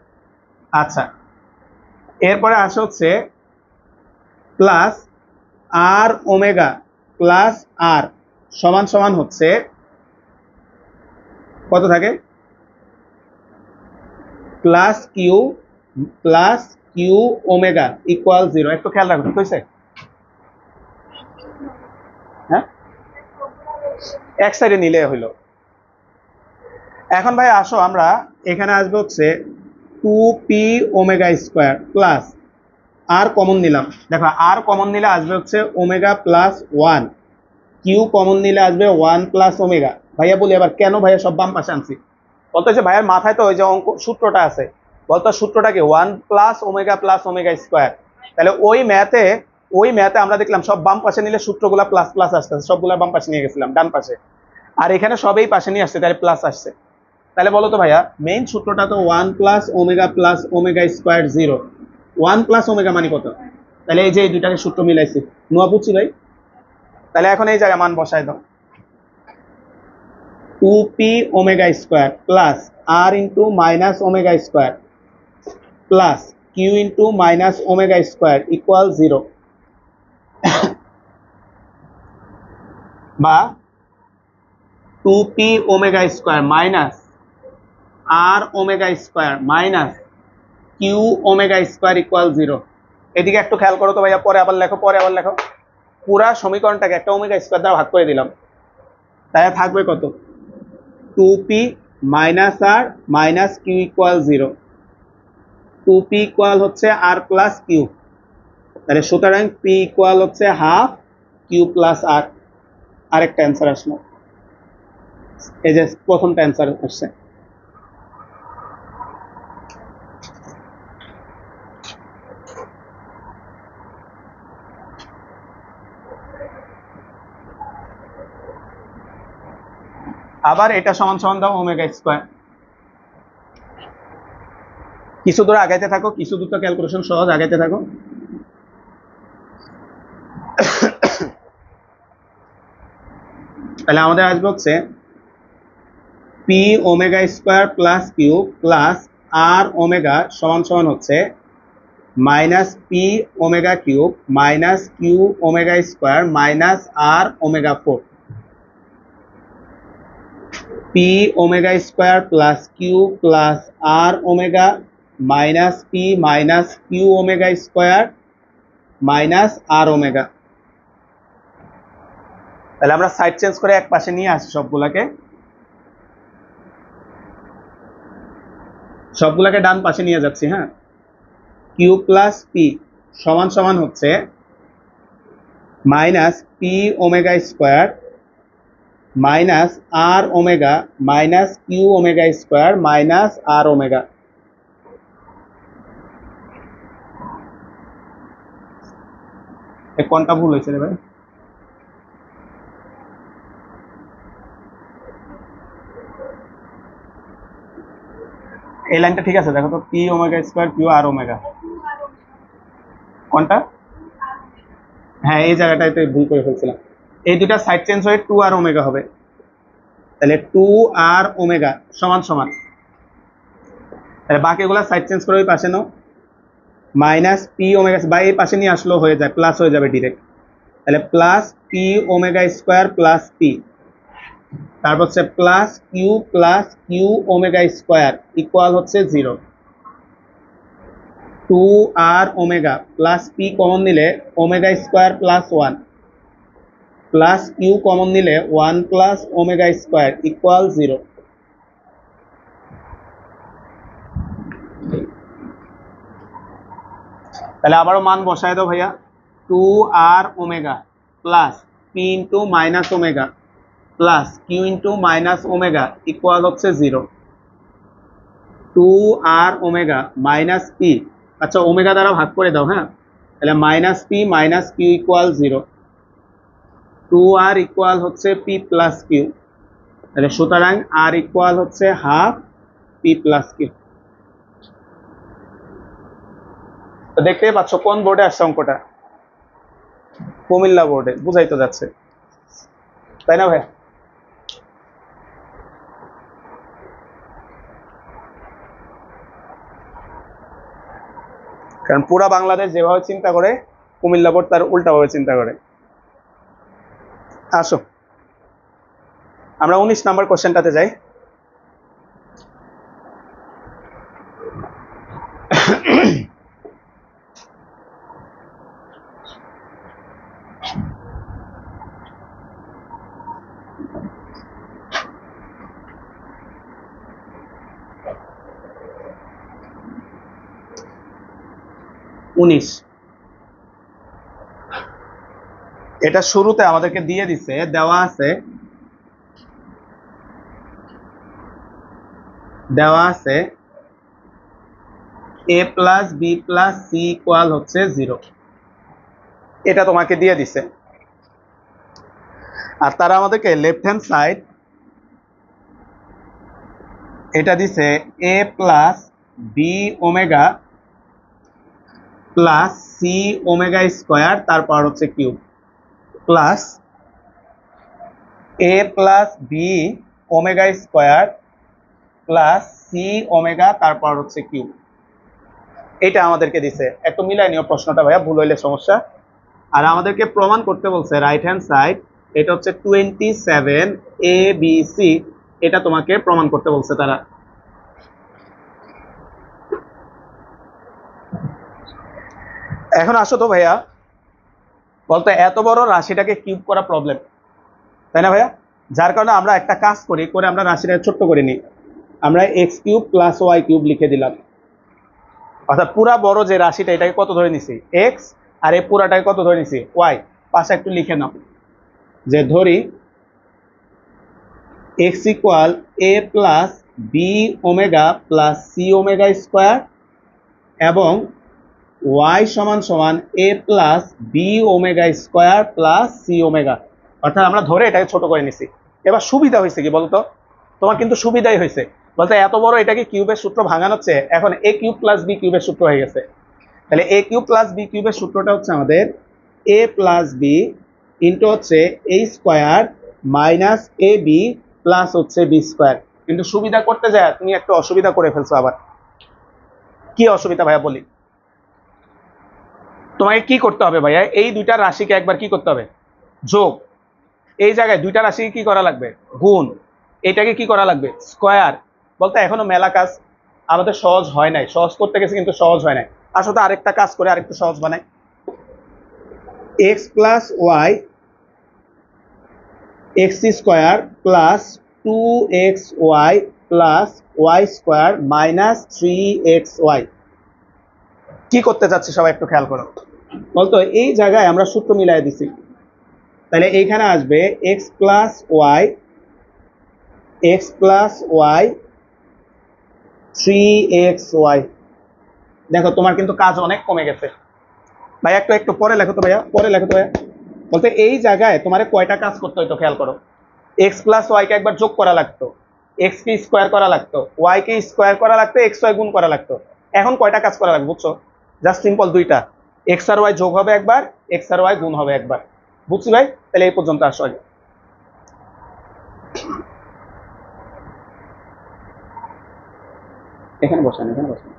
আচ্ছা, এরপরে আসে হচ্ছে প্লাস আর ওমেগা প্লাস আর সমান সমান হচ্ছে কত থাকে, প্লাস কিউ ওমেগা ইকুয়াল 0। একটু খেয়াল রাখো, ঠিক হয়েছে? হ্যাঁ, এক সাইডে নিলে হইলো। এখন ভাই আসো আমরা এখানে আসবে হচ্ছে 2p ওমেগা স্কোয়ার প্লাস আর কমন নিলাম। দেখো আর কমন নিলে আসবে হচ্ছে ওমেগা প্লাস 1, কিউ কমন নিলে আসবে 1 প্লাস ওমেগা। ভাইয়া বলি এবার কেন ভাইয়া সব বাম পাশে আনছি? বলতে হচ্ছে ভাইয়ার মাথায় তো ওই যে অঙ্ক সূত্রটা আছে, বলতো সূত্রটা কি 1 প্লাস ওমেগা স্কোয়ার। তাহলে ওই ম্যাথে আমরা দেখলাম সব বাম পাশে নিলে সূত্রগুলা প্লাস প্লাস আসতেছে, সবগুলা বাম পাশে নিয়ে গেছিলাম ডান পাশে, আর এখানে সবই পাশে নিয়ে আসছে, তাহলে প্লাস আসছে। তাহলে বলো তো ভাইয়া মেইন সূত্রটা তো 1 plus omega square 0। 1 plus omega মানে কত? তাহলে এই যে এই দুইটাকে সূত্র মিলাইছি, নোয়া বুঝছি ভাই। তাহলে এখন এই জায়গায় মান বসায় দাও, 2p omega square plus R into minus omega square plus Q into minus omega square equal 0, বা 2p ওমেগা স্কোয়ার মাইনাস আর omega square minus Q omega square equal 0। এদিকে একটু খেয়াল করো তো ভাইয়া, পরে আবার লেখো। পুরা সমীকরণটাকে একটা ওমেগা স্কোয়ার দ্বারা ভাগ করে দিলাম, তাই থাকবে কত, 2p minus R minus Q equal 0। 2p equal হচ্ছে আর প্লাস কিউ, তাহলে সুতরাং p ইকুয়াল হচ্ছে হাফ কিউ প্লাস আর। আরেকটা অ্যান্সার আসলো, এই যে প্রথমটা অ্যান্সার আসছে। আবার এটা সমান সমান দাও ওমেগা স্কোয়ার। কিছু দূর আগাইতে থাকো, কিছু দূর তো ক্যালকুলেশন সহজ, আগাইতে থাকো। তাহলে আমাদের আসবে হচ্ছে P omega square plus Q plus আর ওমেগা সমান সমান হচ্ছে minus P omega cube minus Q omega square minus আর omega 4। P omega square plus Q plus আর omega minus P minus Q omega square minus আর omega. তাহলে আমরা side change করে এক পাশে নিয়ে আসি সবগুলাকে ডান পাশে নিয়ে যাচ্ছি। হ্যাঁ, কিউ প্লাস পি সমান সমান হচ্ছে minus P omega square minus আর omega minus Q omega square minus আর ওমেগা। কোনটা ভুল হয়েছে রে ভাই? এই লাইনটা ঠিক আছে, দেখো তো, P omega square Q R omega কোনটা? হ্যাঁ, এই জায়গাটায় তো ভুল করে ফেলছিলাম। এই দুটা সাইড চেঞ্জ হয়ে 2 আর ওমেগা হবে, তাহলে 2 আর ওমেগা সমান সমান, তাহলে বাকিগুলা সাইড চেঞ্জ করে ওই পাশে নাও, মাইনাস পি ওমেগা বা এই পাশে নিয়ে আসলেও হয়ে যায়, প্লাস হয়ে যাবে ডিরেক্ট। তাহলে plus P omega square plus p, তারপর হচ্ছে plus q omega square equal হচ্ছে 0। 2 আর ওমেগা প্লাস পি কমন নিলে omega square plus 1 plus q common নিলে 1 প্লাস ওমেগা স্কোয়ার ইকুয়াল 0। তাহলে আবারও মান বসায় দাও ভাইয়া, 2 আর omega plus P into minus omega plus Q into minus omega equal হচ্ছে 0। 2 আর ওমেগা মাইনাস পি, আচ্ছা ওমেগা দ্বারা ভাগ করে দাও। হ্যাঁ, তাহলে minus P minus Q equal 0। 2 R equal হচ্ছে পি প্লাস কিউ, তাহলে সুতরাং আর ইকুয়াল হচ্ছে হাফ পি প্লাস কিউ। তো দেখতেই পাচ্ছ কোন বোর্ডে আসছে অঙ্কটা, কুমিল্লা বোর্ডে, বুঝাই তো যাচ্ছে, তাই না ভাই? কারণ পুরা বাংলাদেশ যেভাবে চিন্তা করে কুমিল্লা বোর্ড তার উল্টাভাবে চিন্তা করে। আসো আমরা 19 নম্বর কোশ্চেনটাতে যাই। এটা শুরুতে আমাদেরকে দিয়ে দিছে, দেওয়া আছে a plus B plus c equal হচ্ছে 0, এটা তোমাকে দিয়ে দিছে। আর তারা আমাদেরকে লেফট হ্যান্ড সাইড এটা দিছে a plus B omega plus C omega square তারপর হচ্ছে cube plus a plus B omega square plus C omega তারপর হচ্ছে কিউব, এটা আমাদেরকে দিছে। একটু মিলাই নিও প্রশ্নটা ভাইয়া, ভুল হইলে সমস্যা। আর আমাদেরকে প্রমাণ করতে বলছে রাইট হ্যান্ড সাইড এটা হচ্ছে 27 ABC, এটা তোমাকে প্রমাণ করতে বলছে তারা। এখন আসো তো ভাইয়া, বলতো এত বড় রাশিটাকে কিউব করা প্রবলেম, তাই না ভাইয়া? যার কারণে আমরা একটা কাজ করি, করে আমরা রাশিটা ছোট্ট করে নিই, আমরা x cube plus y cube লিখে দিলাম। অর্থাৎ পুরা বড় যে রাশিটা এটাকে কত ধরে নিছি x, আর এই পুরাটাকে কত ধরে নিছি y। পাশে একটু লিখে নাও যে ধরি x equal a plus B omega plus C omega square এবং y সমান সমান a plus B omega square plus C omega. অর্থাৎ আমরা ধরে এটাকে ছোট করে নিছি। এবার সুবিধা হয়েছে কি বলতো? তোমার কিন্তু সুবিধাই হয়েছে, বলতে এত বড় এটাকে কিউবের সূত্র ভাঙানোচ্ছে, এখন a কিউব প্লাস বি কিউবের সূত্র হয়ে গেছে। তাহলে a কিউব প্লাস বি কিউবের সূত্রটা হচ্ছে আমাদের a প্লাস বি ইন্টু হচ্ছে a square minus A b plus হচ্ছে বি স্কোয়ার। কিন্তু সুবিধা করতে যায় তুমি একটু অসুবিধা করে ফেলছো। আবার কি অসুবিধা ভাইয়া বলি, তোমাকে কি করতে হবে ভাইয়া? এই দুইটা রাশিকে একবার কি করতে হবে? যোগ। এই জায়গায় দুইটা রাশিকে কি করা লাগবে? গুণ। এটাকে কি করা লাগবে? স্কয়ার। বলতে এখনো মেলা কাজ আমাদের সহজ হয় নাই, সহজ করতে গেছে কিন্তু সহজ হয় নাই। আসলে আরেকটা কাজ করে আরেকটু সহজ বানাই, x plus y x square plus 2xy plus y square minus 3xy। কি করতে যাচ্ছে সবাই একটু খেয়াল করো। বলতো এই জায়গায় আমরা সূত্র মিলাই দিছি, তাহলে এইখানে আসবে x প্লাস ওয়াই 3xy। দেখো তোমার কিন্তু কাজ অনেক কমে গেছে ভাই। একটু পরে লেখো তো ভাইয়া, পরে লেখো তো ভাইয়া। বলতে এই জায়গায় তোমার কয়টা কাজ করতে হইতো খেয়াল করো। x প্লাস ওয়াইকে একবার যোগ করা লাগতো, x কে স্কোয়ার করা লাগতো, y কে স্কোয়ার করা লাগতো, x y গুণ করা লাগতো। এখন কয়টা কাজ করা লাগবে বুঝছো? জাস্ট সিম্পল দুইটা, x আর y যোগ হবে একবার, x আর y গুণ হবে একবার। বুঝছি ভাই? তাহলে এই পর্যন্ত আসো। এখানে বসেন, এখানে বসেন।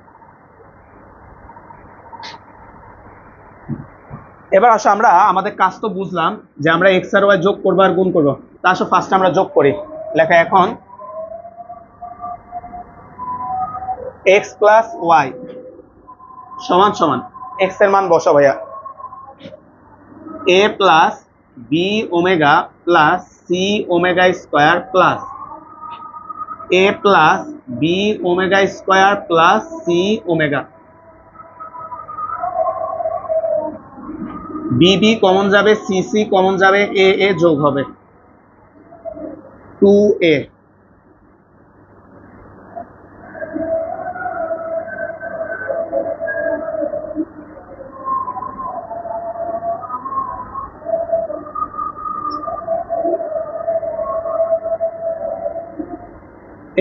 এবার আসো আমরা আমাদের কাজ তো বুঝলাম যে আমরা x আর y যোগ করবো আর গুণ করবো। তা আসো ফার্স্ট আমরা যোগ করি। লেখা এখন x প্লাস ওয়াই সমান সমান x এর মান বসো ভাইয়া, a plus B omega plus C omega square plus a plus B omega square plus C omega. B b common যাবে, সি সি কমন যাবে, এ এ যোগ হবে 2a।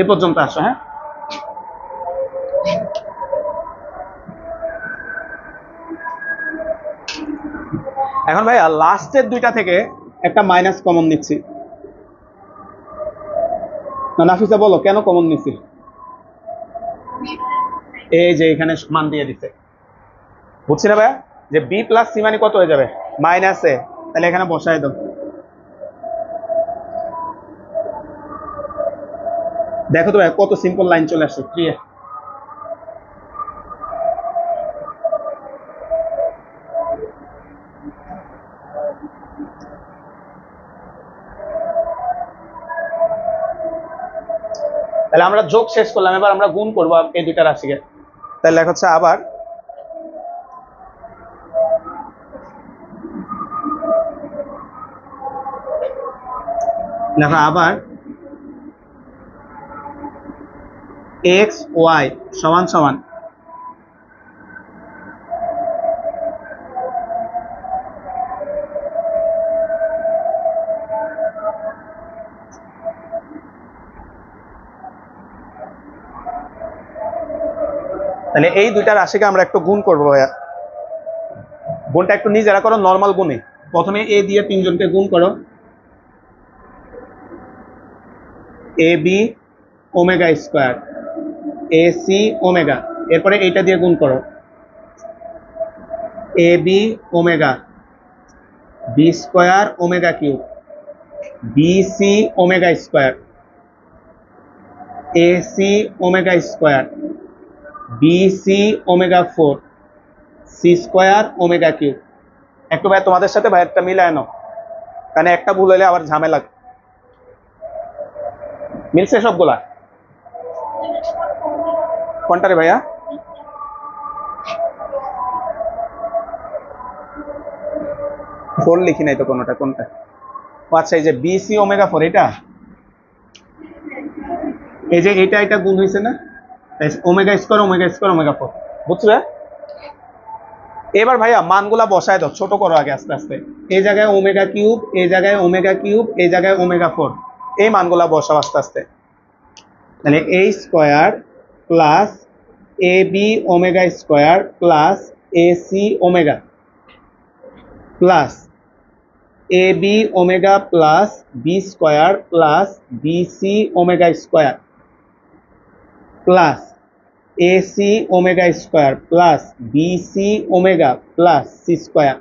এ পর্যন্ত আসো। হ্যাঁ, এখন ভাই লাস্টের দুইটা থেকে একটা মাইনাস কমন নিচ্ছি। নাফিসা বলো কেন কমন নিচ্ছি? এই যে এখানে মান দিয়ে দিছে, বুঝছি না ভাইয়া, যে বি প্লাস সি মানে কত হয়ে যাবে মাইনাস এ, তাহলে এখানে বসায় দাও। দেখো তো ভাই কত সিম্পল লাইন চলে আসছে 3a। তাহলে আমরা যোগ শেষ করলাম, এবার আমরা গুণ করবো এই দুইটা রাশিকে। তাহলে লেখা হচ্ছে আবার লেখা আবার এক্স ওয়াই সমান সমান তাহলে এই দুইটা রাশিকে আমরা একটু গুণ করবো ভাইয়া। গুণটা একটু নিজেরা করো, নর্মাল গুণে। প্রথমে এ দিয়ে তিনজনকে গুণ করো, A B omega square A C omega, এরপরে এইটা দিয়ে গুণ করো, A B omega B square omega cube B C omega square A C omega square B C omega 4 C square omega cube. একটু ভাই তোমাদের সাথে ভাইয়েরটা মিলায় নাও, কারণ একটা ভুল হলে আবার ঝামেলা। মিলছে সবগুলা? কোনটা রে ভাইয়া? ফোর লিখি নাই তো কোনটা কোনটা। আচ্ছা এই যে বি সি ওমেগা 4 এটা, এই যে এটা এটা গুণ হয়েছে না, omega square omega square omega 4। বুঝছো? এবার ভাইয়া মানগুলা বসায় দাও, ছোট করো আগে আস্তে আস্তে। এই জায়গায় ওমেগা কিউব, এই জায়গায় ওমেগা কিউব, এই জায়গায় ওমেগা 4, এই মানগুলা বসাও আস্তে আস্তে। তাহলে A square plus A B omega square plus A C omega plus A B omega plus B square plus B C omega square plus A C omega square plus B C omega plus C square.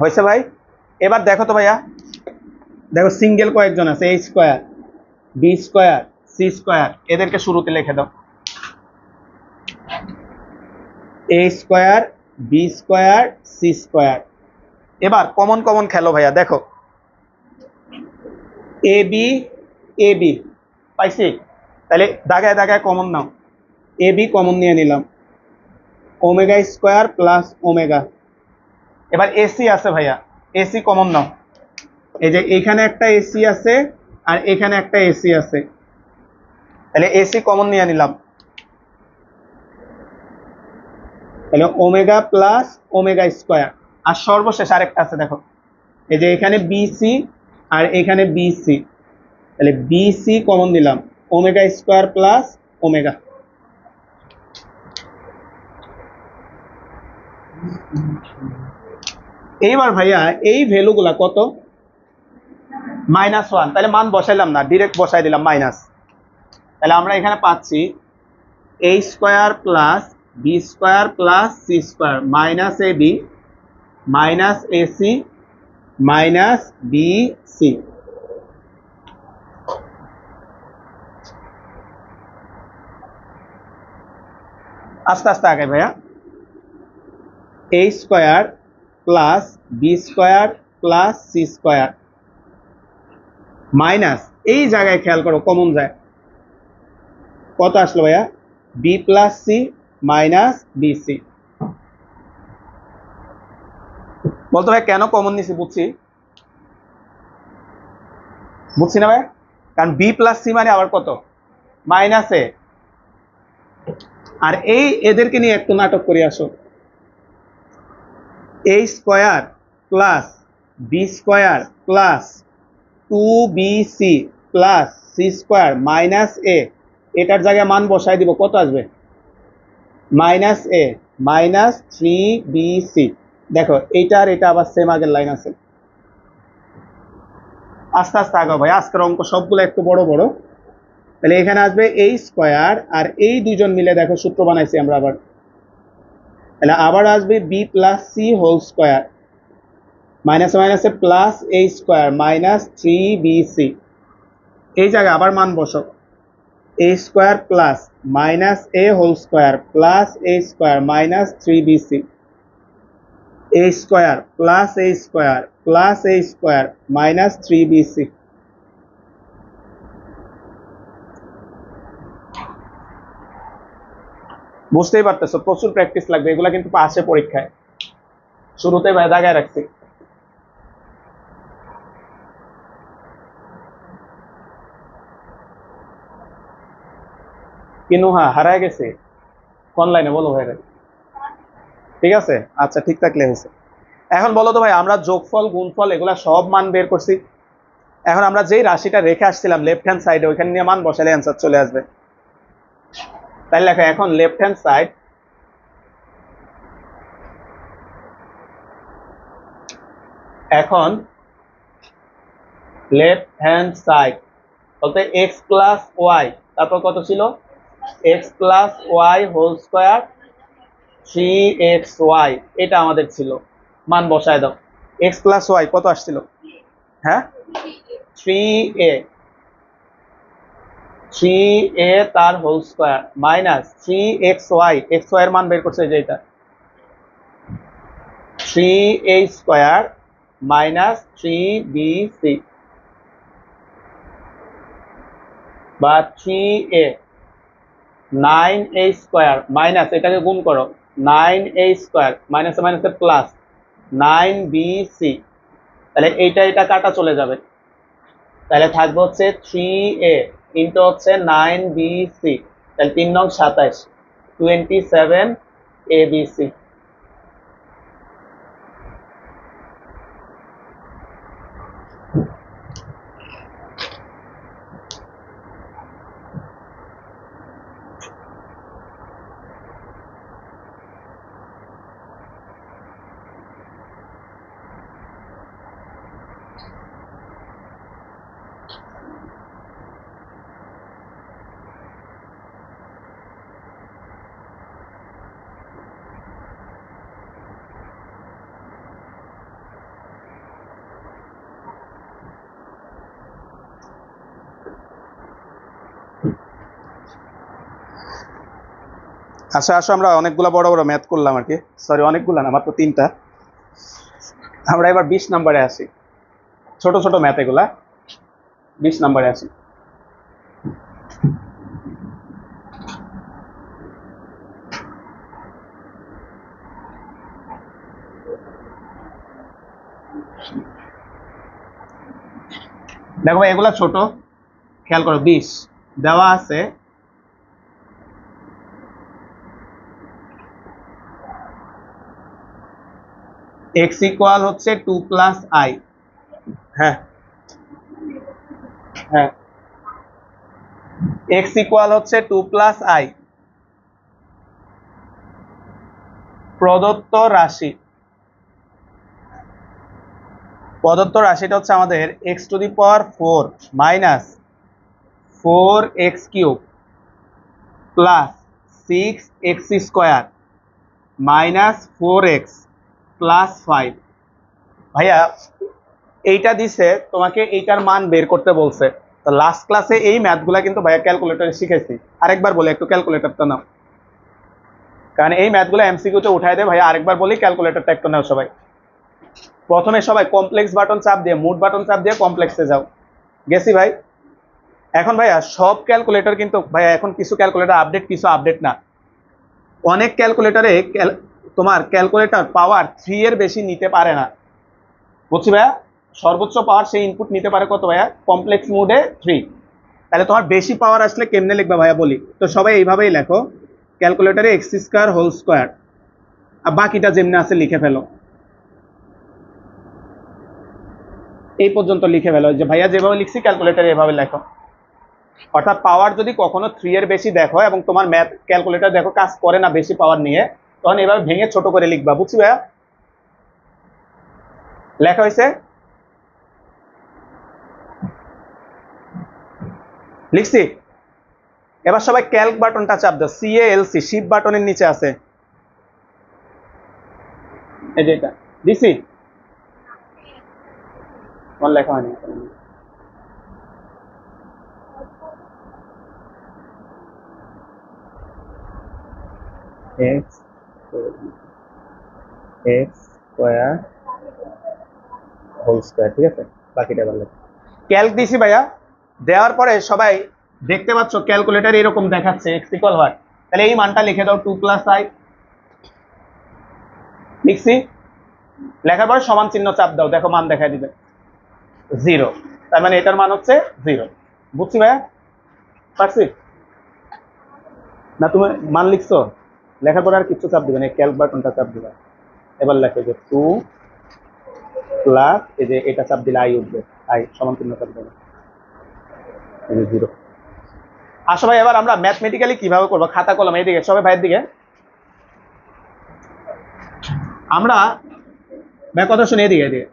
হয়েছে ভাই? এবার দেখো তো ভাইয়া, দেখো single কয়েকজন আছে, A square B square C square, এদেরকে শুরুতে লিখে দাও, A square B square C square. এবার কমন কমন খেলো ভাইয়া, দেখো এ বি পাইছি, তাহলে দাগায় দাগায় কমন নাও, এ বি কমন নিয়ে নিলাম, ওমেগা স্কোয়ার প্লাস ওমেগা। এবার এসি আছে ভাইয়া, এসি কমন নাও, এই যে এখানে একটা এসি আছে আর এখানে একটা এসি আছে, তাহলে এসি কমন নিয়ে নিলাম, তাহলে ওমেগা প্লাস ওমেগা স্কোয়ার। আর সর্বশেষ আরেকটা আছে দেখো, এই যে এখানে বিসি আর এখানে বিসি, তাহলে বিসি কমন দিলাম, ওমেগা স্কোয়ার প্লাস ওমেগা। এইবার ভাইয়া এই ভ্যালুগুলা কত? -1, তাহলে মান বসাইলাম না, ডিরেক্ট বসাই দিলাম মাইনাস। তাহলে আমরা এখানে পাচ্ছি A square plus B square plus C square minus A B minus AC minus B C. আস্তে আস্তে আগে ভাইয়া, এ square plus B square plus C square minus, এই জায়গায় খেয়াল করো কমন যায়, কত আসলো ভাইয়া? B plus C minus BC. বলতো ভাই কেন কমন নিছি? বুঝছি না ভাই, কারণ বি প্লাস সি মানে আবার কত? মাইনাস এ। আর এই এদেরকে নিয়ে একটু নাটক করে আসো, A square plus B square plus 2bc plus C square minus A, এটার জায়গায় মান বসাই দিব, কত আসবে? Minus A minus 3bc। দেখো এইটা আর এটা আবার সেম আগের লাইন আছে। আস্তে আস্তে আগাও ভাই, আজকের অঙ্ক সবগুলো একটু বড় বড়। তাহলে এখানে আসবে এই স্কোয়ার, আর এই দুজন মিলে দেখো সূত্র বানাইছি আমরা আবার। তাহলে আবার আসবে b plus c whole square, মাইনাসে মাইনাসে প্লাস এ স্কোয়ার মাইনাস 3bc। এই জায়গায় আবার মান বসো, এ স্কোয়ার প্লাস মাইনাস এ হোল স্কোয়ার প্লাস এ স্কোয়ার মাইনাস 3bc, এ স্কোয়ার প্লাস এ স্কোয়ার প্লাস এ স্কোয়ার মাইনাস 3bc। বুঝতেই পারতেছো প্রচুর প্র্যাকটিস লাগবে, এগুলা কিন্তু পাশে পরীক্ষায় শুরুতে ভাই দাগায় রাখছি। কিন্তু হ্যাঁ হারায় গেছে কোন লাইনে বলো ভাই? ঠিক আছে, আচ্ছা ঠিক থাকলে হয়েছে। এখন বলো তো ভাই, আমরা যোগফল গুণফল এগুলা সব মান বের করছি। এখন আমরা যেই রাশিটা রেখে আসছিলাম লেফট হ্যান্ড সাইডে, ওইখানে নিয়ে মান বসালে অ্যান্সার চলে আসবে। তাই লেখো এখন লেফট হ্যান্ড সাইড, এখন লেফট হ্যান্ড সাইড বলতে এক্স প্লাস ওয়াই, তারপর কত ছিল? X plus y whole square 3xy, এটা আমাদের ছিল। মান বসায় দাও। এক্স প্লাস ওয়াই কত আসছিল? হ্যাঁ 3a, 3a তার whole square minus 3xy, xy এর মান বের করছে যেটা 3a স্কোয়ার মাইনাস 3bc বা 3a, 9a স্কোয়ার মাইনাস এটাকে গুণ করো 9a স্কোয়ার মাইনাসে মাইনাসে প্লাস 9bc। তাহলে এইটা এটা কাটা চলে যাবে, তাহলে থাকবে হচ্ছে 3a ইন্টু হচ্ছে 9bc, তাহলে 3 নং 27, 27abc। আচ্ছা আসো, আমরা অনেকগুলো বড় বড় ম্যাথ করলাম আর কি, সরি অনেকগুলো না, মাত্র 3টা। আমরা এবার 20 নম্বরে আসি, ছোট ছোট ম্যাথ এগুলা। 20 নম্বরে আসি। দেখো এগুলা ছোট, খেয়াল করো। 20 দেওয়া আছে x ইকুয়াল হচ্ছে 2 প্লাস i। হ্যাঁ হ্যাঁ, x ইকুয়াল হচ্ছে 2 প্লাস i, প্রদত্ত রাশি। প্রদত্ত রাশিটা হচ্ছে আমাদের x two the power 4 minus 4x cube plus 6x square minus 4x plus 5। ভাইয়া এইটা দিছে তোমাকে, এইটার মান বের করতে বলছে। তো লাস্ট ক্লাসে এই ম্যাথগুলা কিন্তু ভাইয়া ক্যালকুলেটরে শিখেছি। আরেকবার বলে একটু ক্যালকুলেটরটা নাও, কারণ এই ম্যাথগুলো এমসিকিউতে উঠাই দেয় ভাইয়া। আরেকবার বলি ক্যালকুলেটরটা একটু নাও সবাই। প্রথমে সবাই কমপ্লেক্স বাটন চাপ দিয়ে, মুড বাটন চাপ দিয়ে কমপ্লেক্সে যাও। গেছি ভাই। এখন ভাইয়া সব ক্যালকুলেটর কিন্তু ভাইয়া, এখন কিছু ক্যালকুলেটর আপডেট, কিছু আপডেট না। অনেক ক্যালকুলেটরে তোমার ক্যালকুলেটর পাওয়ার 3 এর বেশি নিতে পারে না, বুঝছি ভাইয়া। সর্বোচ্চ পাওয়ার সেই ইনপুট নিতে পারে কত ভাইয়া? কমপ্লেক্স মোডে 3। তাহলে তোমার বেশি পাওয়ার আসলে কেমনে লিখবা ভাইয়া বলি তো, সবাই এইভাবেই লেখো, ক্যালকুলেটরে এক্স স্কোয়ার হোল স্কোয়ার, আর বাকিটা যেমনি আছে লিখে ফেলো। এই পর্যন্ত লিখে ফেলো যে ভাইয়া যেভাবে লিখছি ক্যালকুলেটরে এভাবে লেখো। অর্থাৎ পাওয়ার যদি কখনো 3 এর বেশি দেখো এবং তোমার ম্যাথ ক্যালকুলেটর দেখো কাজ করে না বেশি পাওয়ার নিয়ে, তখন এভাবে ভেঙে ছোট করে লিখবা। বুঝছি ভাইয়া? লেখা হয়েছে? লিখছি? এবার সবাই ক্যালক বাটনটা চাপ দাও। CALC শিফট বাটনের নিচে আছে, এই যে এটা দিছি। আমার লেখা হয়নি। x স্কয়ার হোল স্কয়ার, ঠিক আছে? বাকিটা এবার লেখো। ক্যালক দিছি ভাইয়া। দেওয়ার পরে সবাই দেখতে পাচ্ছ ক্যালকুলেটর এরকম দেখাচ্ছে x ইকুয়াল হয়। তাহলে এই মানটা লিখে দাও 2 + i। লিখছি? লেখার পরে সমান চিহ্ন চাপ দাও, দেখো মান দেখা দিবে 0। তার মানে এটার মান হচ্ছে 0। বুঝছি ভাইয়া? পারছি না? তুমি মান লিখছো? লেখার পরে আর কিছু চাপ দিবে না, ক্যালক বাটনটা চাপ দিবে। এবার লেখো যে 2 প্লাস এই যে এটা চাপ দিলে i উঠবে, i সমান চিহ্ন চাপ দেবে, এই যে 0। আসো ভাই এবার আমরা ম্যাথমেটিক্যালি কিভাবে করবো, খাতা কলম এইদিকে সবাই ভাইয়ের দিকে। আমরা ভাই কথা শুনে এদিকে এদিকে,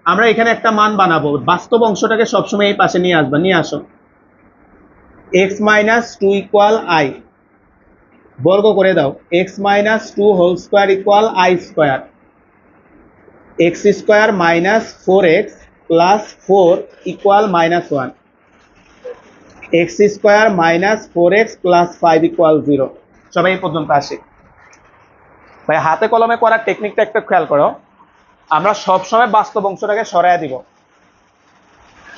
আমরা এখানে একটা মান বানাবো, বাস্তব অংশটাকে সবসময় এই পাশে নিয়ে আসবা, নিয়ে আসো। x - 2 = i বর্গ করে দাও। x - 2 whole square equal i square. x square minus 4x plus 4 equal -1। x square minus 4x plus 5 equal 0। সবাই এই পর্যন্ত আসি। ভাই হাতে কলমে করার টেকনিকটা একটু খেয়াল করো। আমরা সবসময় বাস্তব অংশটাকে সরাইয়া দিব,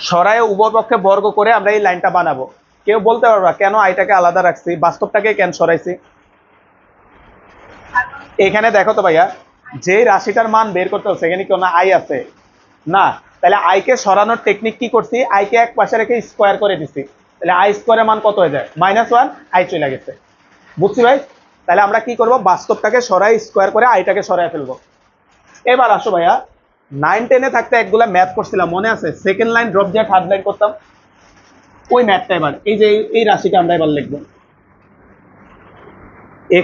সরায়ে উভয় পক্ষে বর্গ করে আমরা এই লাইনটা বানাবো। কেউ বলতে পারবা কেন আইটাকে আলাদা রাখছি, বাস্তবটাকে কেন সরাইছি? এখানে দেখো তো ভাইয়া, যে রাশিটার মান বের করতে হচ্ছে এখানে কি না আই আছে না? তাহলে আইকে সরানোর টেকনিক কি করছি, আইকে এক পাশে রেখে স্কোয়ার করে দিছি। তাহলে i স্কোয়ারের মান কত হয়ে যায়? -1, আই চলে গেছে। বুঝছি ভাই? তাহলে আমরা কি করব, বাস্তবটাকে সরাই স্কোয়ার করে আইটাকে সরাই ফেলবো। এবার আসো ভাইয়া, 9-10 এ থাকতে একগুলা ম্যাথ করছিলাম, মনে আছে? সেকেন্ড লাইন ড্রপ দিয়ে থার্ড লাইন করতাম, ওই ম্যাথটা এবার এই যে এই রাশিটা আমরা এবার লিখবো,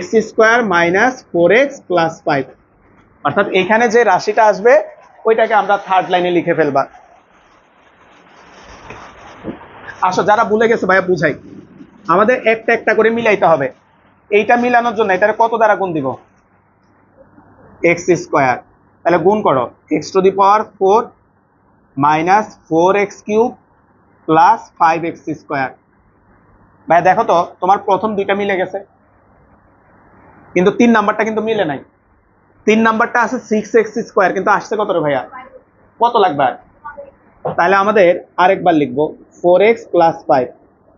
x square minus 4x plus 5। অর্থাৎ এখানে যে রাশিটা আসবে ওইটাকে আমরা থার্ড লাইনে লিখে ফেলবা। আসো যারা ভুলে গেছে ভাইয়া বুঝাই, আমাদের একটা একটা করে মিলাইতে হবে। এইটা মিলানোর জন্য এটারে কত দ্বারা গুণ দিব? x square. তাহলে গুণ করো, x⁴ minus 4x³ plus 5x square. ভাই দেখো তো তোমার প্রথম দুইটা মিলে গেছে, কিন্তু 3 নাম্বারটা কিন্তু মিলে নাই। 3 নাম্বারটা আছে 6x স্কোয়ার, কিন্তু আসছে কত রে ভাইয়া? কত লাগবে? তাহলে আমাদের আরেকবার লিখবো 4x প্লাস 5।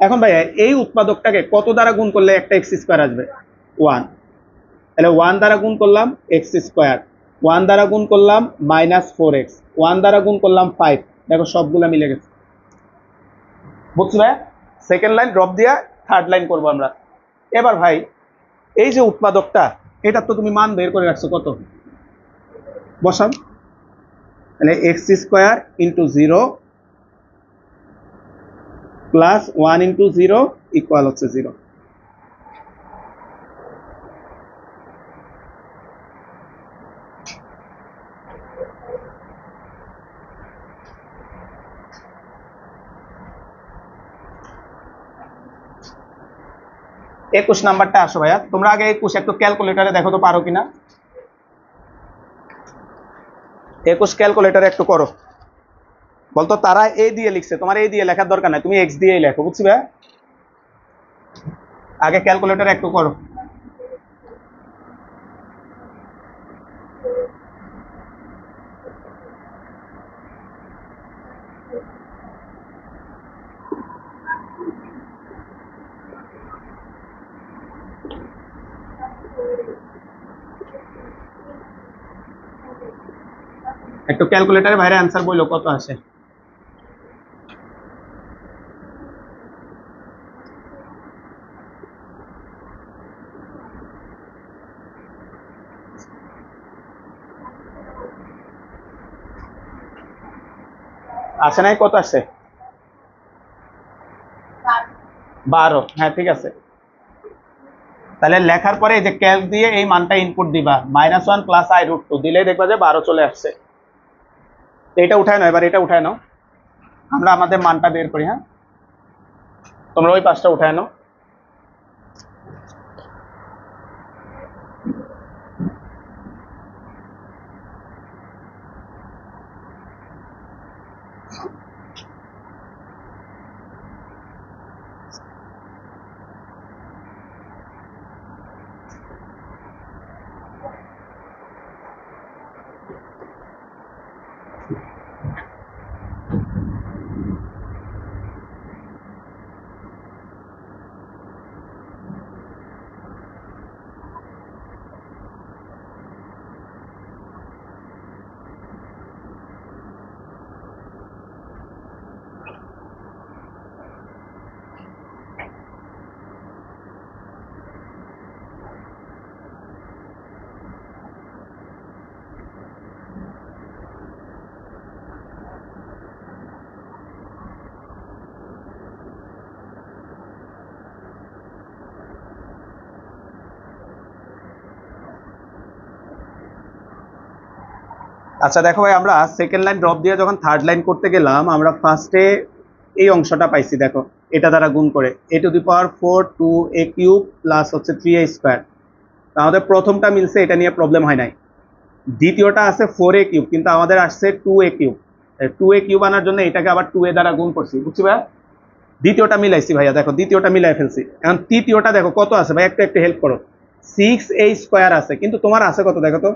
এখন ভাইয়া এই উৎপাদকটাকে কত দ্বারা গুণ করলে একটা x স্কোয়ার আসবে? 1। তাহলে 1 দ্বারা গুণ করলাম x স্কোয়ার, 1 দ্বারা গুণ করলাম -4x, 1 দ্বারা গুণ করলাম 5। দেখো সবগুলা মিলে গেছে। বুঝছো ভাই? সেকেন্ড লাইন ড্রপ দিয়া থার্ড লাইন করবো আমরা। এবার ভাই এই যে উৎপাদকটা, এটা তো তুমি মান বের করে রাখছো, কত বসান। তাহলে x square into 0 plus 1 into 0 equal হচ্ছে 0। একুশ নাম্বারটা আসো ভাইয়া, তোমরা আগে 21 একটু ক্যালকুলেটারে দেখো তো পারো কিনা। 21 ক্যালকুলেটারে একটু করো। বলতো তারা এ দিয়ে লিখছে, তোমার এই দিয়ে লেখার দরকার নাই, তুমি এক্স দিয়েই লেখো। বুঝছি ভাইয়া? আগে ক্যালকুলেটারে একটু করো। একটু ক্যালকুলেটারে বাইরে অ্যান্সার বললো কত আসে। আসে নাই? কত আসে? 12, হ্যাঁ ঠিক আছে। তাহলে লেখার পরে এই যে ক্যালক দিয়ে এই মানটা ইনপুট দিবা, -1 + i√2 দিলেই দেখবা যে 12 চলে আসছে। এটা উঠায় নাও, এবার এটা উঠায় নাও, আমরা আমাদের মানটা বের করি। হ্যাঁ, তোমরা ওই পাঁচটা উঠায় নাও। আচ্ছা দেখো ভাই, আমরা সেকেন্ড লাইন ড্রপ দিয়ে যখন থার্ড লাইন করতে গেলাম, আমরা ফার্স্টে এই অংশটা পাইছি, দেখো এটা দ্বারা গুণ করে a⁴ 2a³ প্লাস হচ্ছে 3a²। আমাদের প্রথমটা মিলছে, এটা নিয়ে প্রবলেম হয় নাই। দ্বিতীয়টা আছে 4a³ কিন্তু আমাদের আসছে 2a³। 2a³ আনার জন্য এটাকে আবার 2a দ্বারা গুণ করছি, বুঝছি ভাই? দ্বিতীয়টা মিলাইছি ভাইয়া, দেখো দ্বিতীয়টা মিলাই ফেলছি। এখন তৃতীয়টা দেখো কত আছে ভাই, একটু হেল্প করো। 6a² আছে, কিন্তু তোমার আছে কত দেখো তো,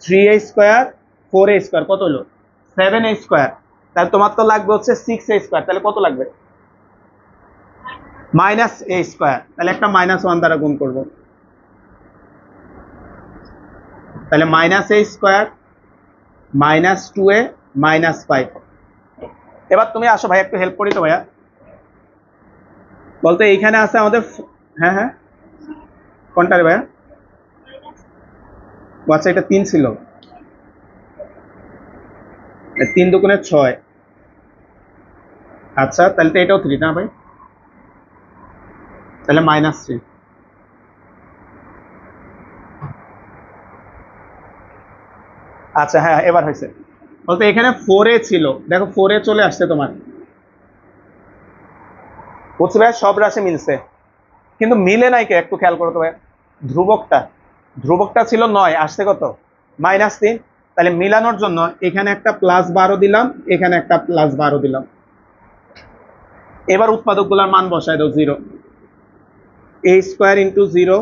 3a², 4a² কত হলো 7a²। তাহলে তোমার তো লাগবে হচ্ছে 6a², তাহলে কত লাগবে -a²। তাহলে একটা -1 দ্বারা গুণ করব, তাহলে -a² -2a -5। এবার তুমি আসো ভাই, একটু হেল্প করি তো ভাইয়া, বলতো এইখানে আছে আমাদের। হ্যাঁ হ্যাঁ, কোনটা রে ভাইয়া? আচ্ছা এটা 3 ছিল, 3 দুগুণে 6। আচ্ছা তাহলে তো এটাও 3 না ভাই, তাহলে -3। আচ্ছা হ্যাঁ, এবার হয়েছে। বলতে এখানে 4a ছিল, দেখো 4a চলে আসছে তোমার, বুঝছি ভাই? সব রাশি মিলছে, কিন্তু মিলে নাই কে একটু খেয়াল করো তো ভাই। ধ্রুবকটা ধ্রুবকটা ছিল 9, আসছে কত -3। তাহলে মিলানোর জন্য এখানে একটা +12 দিলাম, এখানে একটা +12 দিলাম। এবার উৎপাদকগুলোর মান বসায় দাও, 0, a² × 0,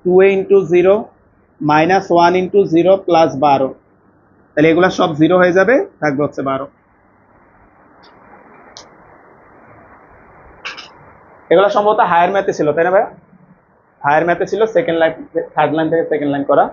2a × 0, -1 × 0 +12। তাহলে এগুলা সব 0 হয়ে যাবে, থাকবে হচ্ছে 12। এগুলো সম্ভবত হায়ার ম্যাথে ছিল, তাই না ভাই? হায়ার ম্যাথে ছিল, সেকেন্ড লাইন থার্ড লাইন থেকে সেকেন্ড লাইন করা।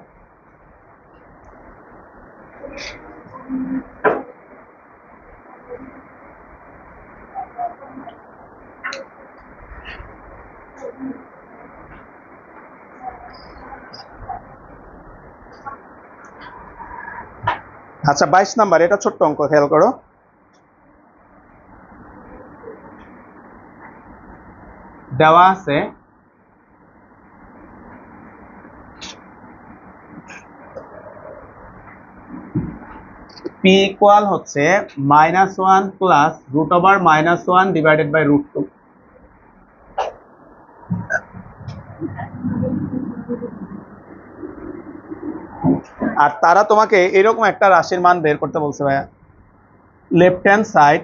আচ্ছা 22 নাম্বার, এটা ছোট্ট অঙ্ক, খেয়াল করো। দেওয়া আছে p ইকুয়াল হচ্ছে -1 প্লাস √1 ডিভাইডেড বাই √2। আর তারা তোমাকে এরকম একটা রাশির মান বের করতে বলছে ভাইয়া, left hand side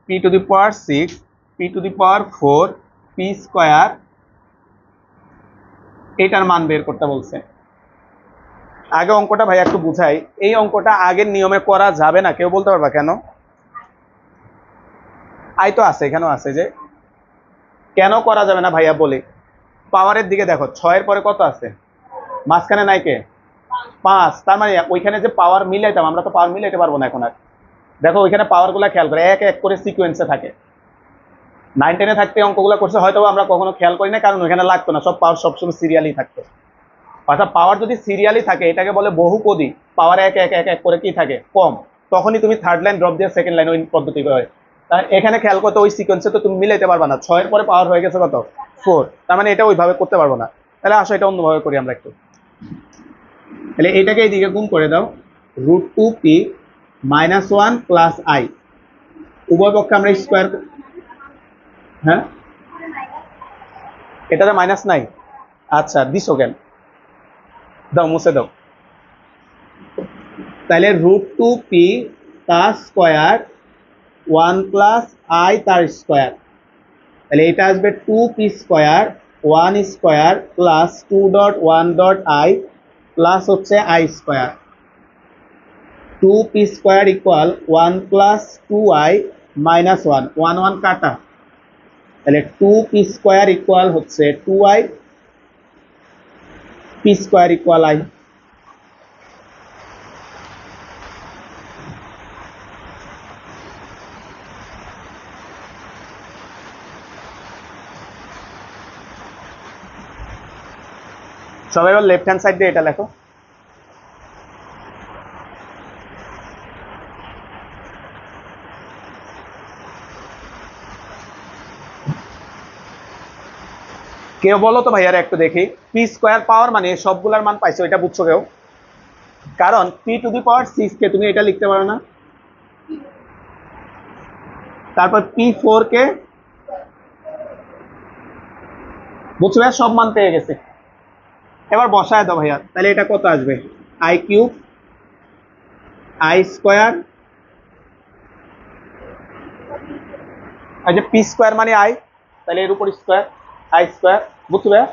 p⁶, p⁴, p², এটার মান বের করতে বলছে। আগে অঙ্কটা ভাই একটু বুঝাই, এই অঙ্কটা আগের নিয়মে করা যাবে না, কেউ বলতে পারবা কেন? আই তো আছে, এখানেও আছে, যে কেন করা যাবে না ভাইয়া বলি। পাওয়ারের দিকে দেখো, 6-এর পরে কত আছে, মাঝখানে নাই কে 5। তার মানে ওইখানে যে পাওয়ার মিলাইতাম, আমরা তো পাওয়ার মিলাইতে পারবো না এখন আর। দেখো ওইখানে পাওয়ার গুলা খেয়াল করে, এক এক করে সিকোয়েন্সে থাকে। 9-10-এ থাকতে অঙ্কগুলো করছে, হয়তো আমরা কখনো খেয়াল করি না, কারণ ওইখানে লাগতো না, সব পাওয়ার সবসময় সিরিয়ালি থাকতো। অর্থাৎ পাওয়ার যদি সিরিয়ালি থাকে, এটাকে বলে বহুপদী। পাওয়ার এক এক এক এক করে কি থাকে, কম, তখনই তুমি থার্ড লাইন ড্রপ দিয়ে সেকেন্ড লাইন ওই পদ্ধতি হয়। তাই এখানে খেয়াল করতে ওই সিকোয়েন্সে তো তুমি মিলাইতে পারবে না, 6 এর পরে পাওয়ার হয়ে গেছে কত 4, তার মানে এটা ওইভাবে করতে পারবো না। তাহলে আসো এটা অন্যভাবে করি আমরা একটু। তাহলে এটাকে এইদিকে গুণ করে দাও, √2p - 1 প্লাস i, উভয় পক্ষে আমরা স্কোয়ার। হ্যাঁ, এটাতে মাইনাস নাই, আচ্ছা দিছো কেন, দাও মুছে দাও। তাহলে √2p তার স্কোয়ার 1 প্লাস i তার স্কোয়ার, তাহলে এটা আসবে 2p square 1 square plus 2.1.i plus হচ্ছে i square, 2p square equal 1 plus 2i minus 1, 1 1 কাটা, তাহলে 2p স্কোয়ার ইকুয়াল হচ্ছে 2i, p square equal i। সবাই এবার লেফট হ্যান্ড সাইড দিয়ে এটা লেখো। কেউ বলো তো ভাইয়ারা একটু দেখি, পি স্কোয়ার পাওয়ার মানে সবগুলার মান পাইছো, এটা বুঝছো কেউ? কারণ p⁶ কে তুমি এটা লিখতে পারো না, তারপর p4 কে, বুঝছো ভাইয়া, সব মান পেয়ে গেছে। এবার বসায় দাও ভাইয়া, তাহলে এটা কত আসবে, i³ i square, p square মানে i, তাহলে এর উপর স্কোয়ার i স্কোয়ার, বুঝছো ভাইয়া,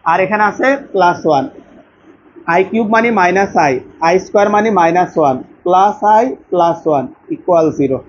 আর এখানে আছে +1, i³ মানে -i, i স্কোয়ার মানে -1 প্লাস i প্লাস 1 ইকুয়াল 0।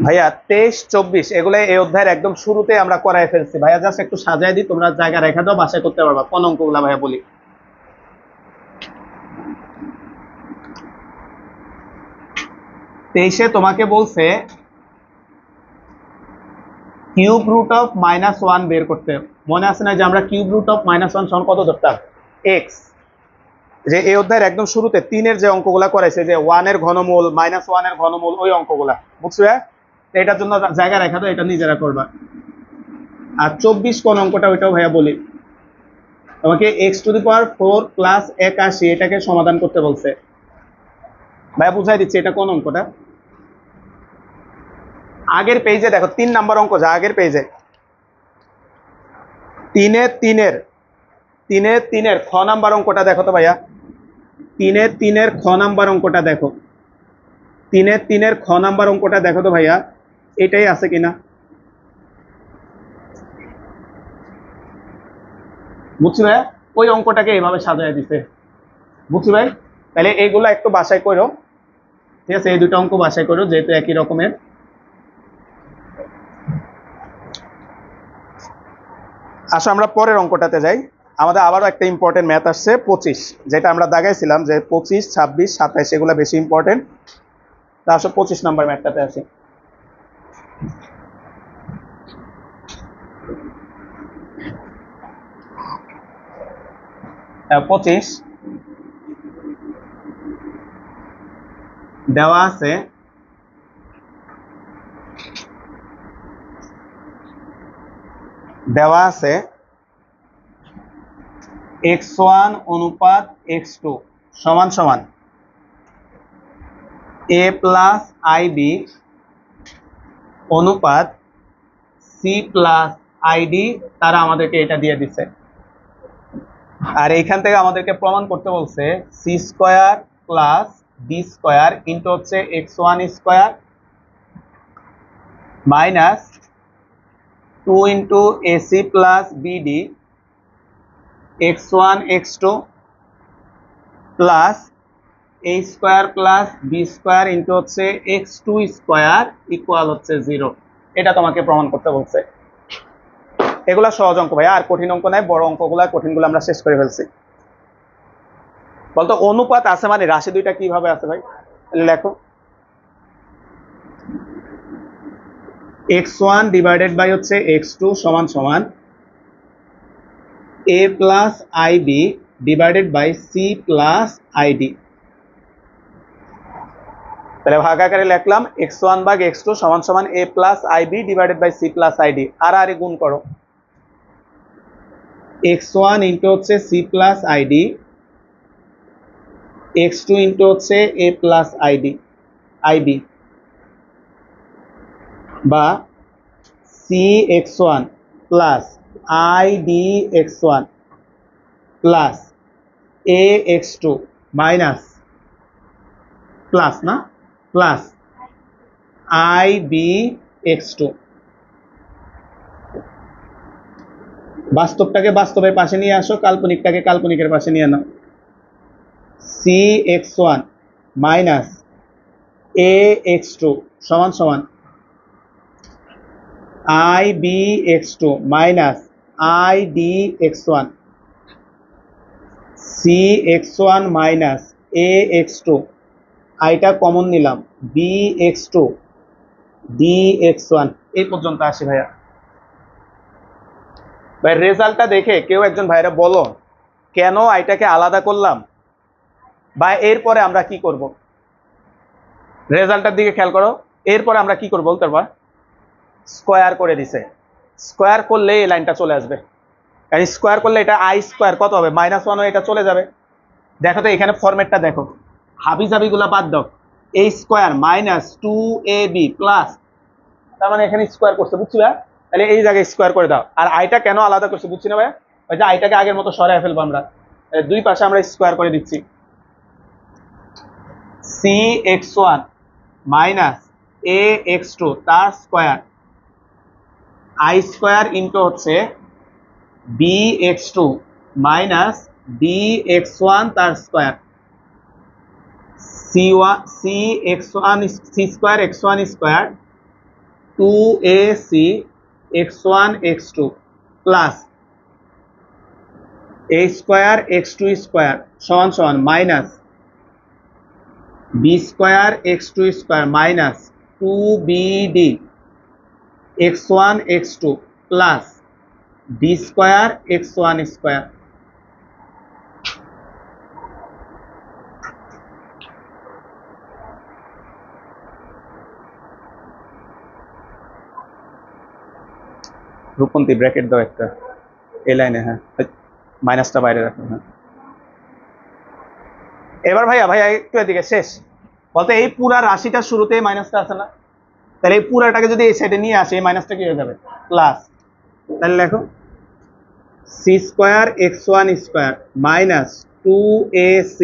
ভাইয়া 23 24 এগুলো এই অধ্যায়ের একদম শুরুতে আমরা করায় ফেলছি ভাইয়া, জাস্ট একটু সাজায় দিই, তোমরা জায়গা রেখে দাও, বাসায় করতে পারবা। কোন অঙ্কগুলা ভাইয়া বলি, 23-এ তোমাকে বলছে কিউব রুট অফ -1 বের করতে, মনে আছে না যে আমরা কিউব রুট অফ -1 সমান কত ধরতাম, x। যে এই অধ্যায়ের একদম শুরুতে 3-এর যে অঙ্কগুলা করাইছে, যে 1 এর ঘনমূল -1 এর ঘনমূল, ওই অঙ্কগুলা, বুঝছো? এটার জন্য জায়গা রেখা দাও, এটা নিজেরা করবা। আর 24 কোন অঙ্কটা, ওইটাও ভাইয়া বলি, তোমাকে x⁴ প্লাস 81 এটাকে সমাধান করতে বলছে। ভাইয়া বুঝাই দিচ্ছি এটা কোন অঙ্কটা। আগের পেজে দেখো 3 নাম্বার অঙ্ক, যা আগের পেজে 3-এর খ নাম্বার অঙ্কটা দেখো তো ভাইয়া, 3-এর খ নাম্বার অঙ্কটা দেখো, 3-এর খ নাম্বার অঙ্কটা দেখো তো ভাইয়া, এটাই আছে কিনা, বুঝছি ভাই? ওই অঙ্কটাকে এইভাবে সাজায় দিছে, বুঝছি ভাই? তাহলে এইগুলো একটু বাসায় করো, ঠিক আছে? এই দুটো অঙ্ক বাসায় করো, যেহেতু একই রকমের। আসো আমরা পরের অঙ্কটাতে যাই। আমাদের আবারও একটা ইম্পর্টেন্ট ম্যাথ আসছে 25, যেটা আমরা দাগাইছিলাম যে 25 26 27 এগুলো বেশি ইম্পর্টেন্ট। তা আসো 25 নাম্বার ম্যাথটাতে আসি। পঁচিশ দেওয়া আছে x1 অনুপাত x2 সমান সমান a প্লাস ib অনুপাত c প্লাস id, তারা আমাদেরকে এটা দিয়ে দিচ্ছে। আর এইখান থেকে আমাদেরকে প্রমাণ করতে বলছে c square plus d square into হচ্ছে x1 square minus 2 into a c plus BD x1 x2 plus a square plus B square into হচ্ছে x2 স্কোয়ার ইকুয়াল হচ্ছে 0। এটা তোমাকে প্রমাণ করতে বলছে। এগুলা সহজ অঙ্ক ভাইয়া, আর কঠিন অঙ্ক নাই। বড় অঙ্কগুলা কঠিনগুলো আমরা শেষ করে ফেলছি। বলতো অনুপাত আছে মানে রাশি দুইটা কিভাবে আছে ভাই, লেখো। x1 ডিভাইডেড বাই হচ্ছে x2 সমান সমান a plus IB divided by C plus i d. তাহলে ভাগ আকারে লিখলাম x1 ভাগ x2 সমান সমান a plus IB divided by C plus ID. আর আরে গুণ করো, x1 ইন্টু হচ্ছে C plus ID, x2 into হচ্ছে a প্লাস আইবি, বা C x1 plus ID x1 plus a x2 minus plus না প্লাস আইবি x2। বাস্তবটাকে বাস্তবের পাশে নিয়ে আসো, কাল্পনিকটাকে কাল্পনিকের পাশে নিয়ে নাও। C x1 minus a x2 সমান সমান IB x2 minus ID x1, C x1 minus a x2, আইটা কমন নিলাম, বি x2 ডি x1। এই পর্যন্ত আসি ভাইয়া। ভাই রেজাল্টটা দেখে কেউ একজন ভাইরা বলো কেন আইটাকে আলাদা করলাম, বা এরপরে আমরা কি করব। রেজাল্টটার দিকে খেয়াল করো। এরপরে আমরা কি করব বলতে পারবা, স্কোয়ার করে দিছে। স্কোয়ার করলে এই লাইনটা চলে আসবে, কারণ স্কোয়ার করলে এটা আই স্কোয়ার কত হবে -1, এটা চলে যাবে। দেখো তো এখানে ফরম্যাটটা দেখো, হাবি জাবি গুলা বাদ দাও। a square minus 2ab plus, তার মানে এখানে স্কোয়ার করছে, বুঝছি ভাই? তাহলে এই জায়গায় স্কোয়ার করে দাও। আর আইটা কেন আলাদা করছে বুঝছি না ভাই, ওই যে আইটাকে আগের মতো সরাই ফেলবো আমরা, দুই পাশে আমরা স্কোয়ার করে দিচ্ছি। C x1 minus a x2 তার স্কোয়ার, আই স্কোয়ার ইন্টু হচ্ছে B x2 minus D x1 তার square, C x1 C square x1 square 2ac x1 x2 plus a square x2 square সমান সমান minus B square x2 square minus 2bd x1 x2 plus D square x1 square. Rupanti bracket দাও একটা এই লাইনে, হ্যাঁ মাইনাসটা বাইরে রাখো। হ্যাঁ এবার ভাইয়া একটু এদিকে শেষ। বলতে এই পুরা রাশিটা শুরুতে মাইনাসটা আছে না, তাহলে এই পুরাটাকে যদি এই সাইডে নিয়ে আসে এই মাইনাসটা কি হয়ে যাবে প্লাস। তাহলে লেখো c square x1 square minus 2ac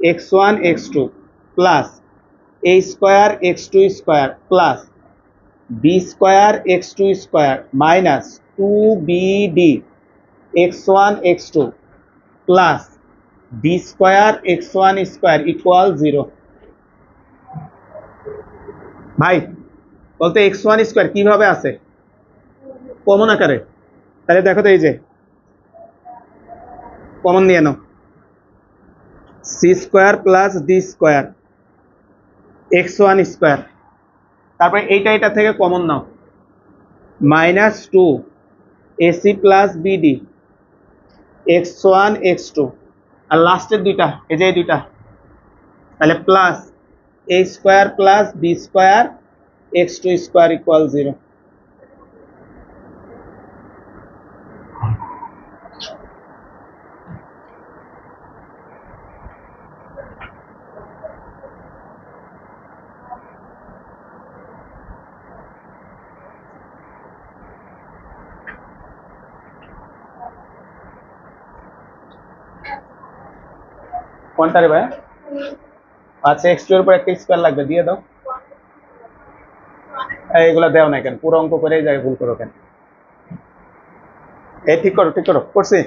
x1 x2 plus a square x2 square plus B square x2 square minus 2bd x1 x2 plus D square x1 square equal 0। ভাই বলতে x1 স্কোয়ার কিভাবে আছে common আকারে, তাহলে দেখো তো এই যে কমন নিয়ে নাও, C square plus D square x1 square, তারপরে এটা থেকে কমন নাও, minus 2 AC plus BD x1 x2, আর লাস্টের দুইটা এই যে দুইটা, তাহলে plus a square plus B square x2 square equal 0। কোনটা রে ভাই? আচ্ছা x2 এর উপর একটা স্কোয়ার লাগবে, দিয়ে দাও। এগুলো দেও না কেন, পুরো অঙ্ক করে এই জায়গায় ভুল করো কেন? এই ঠিক করো, ঠিক করো, করছি।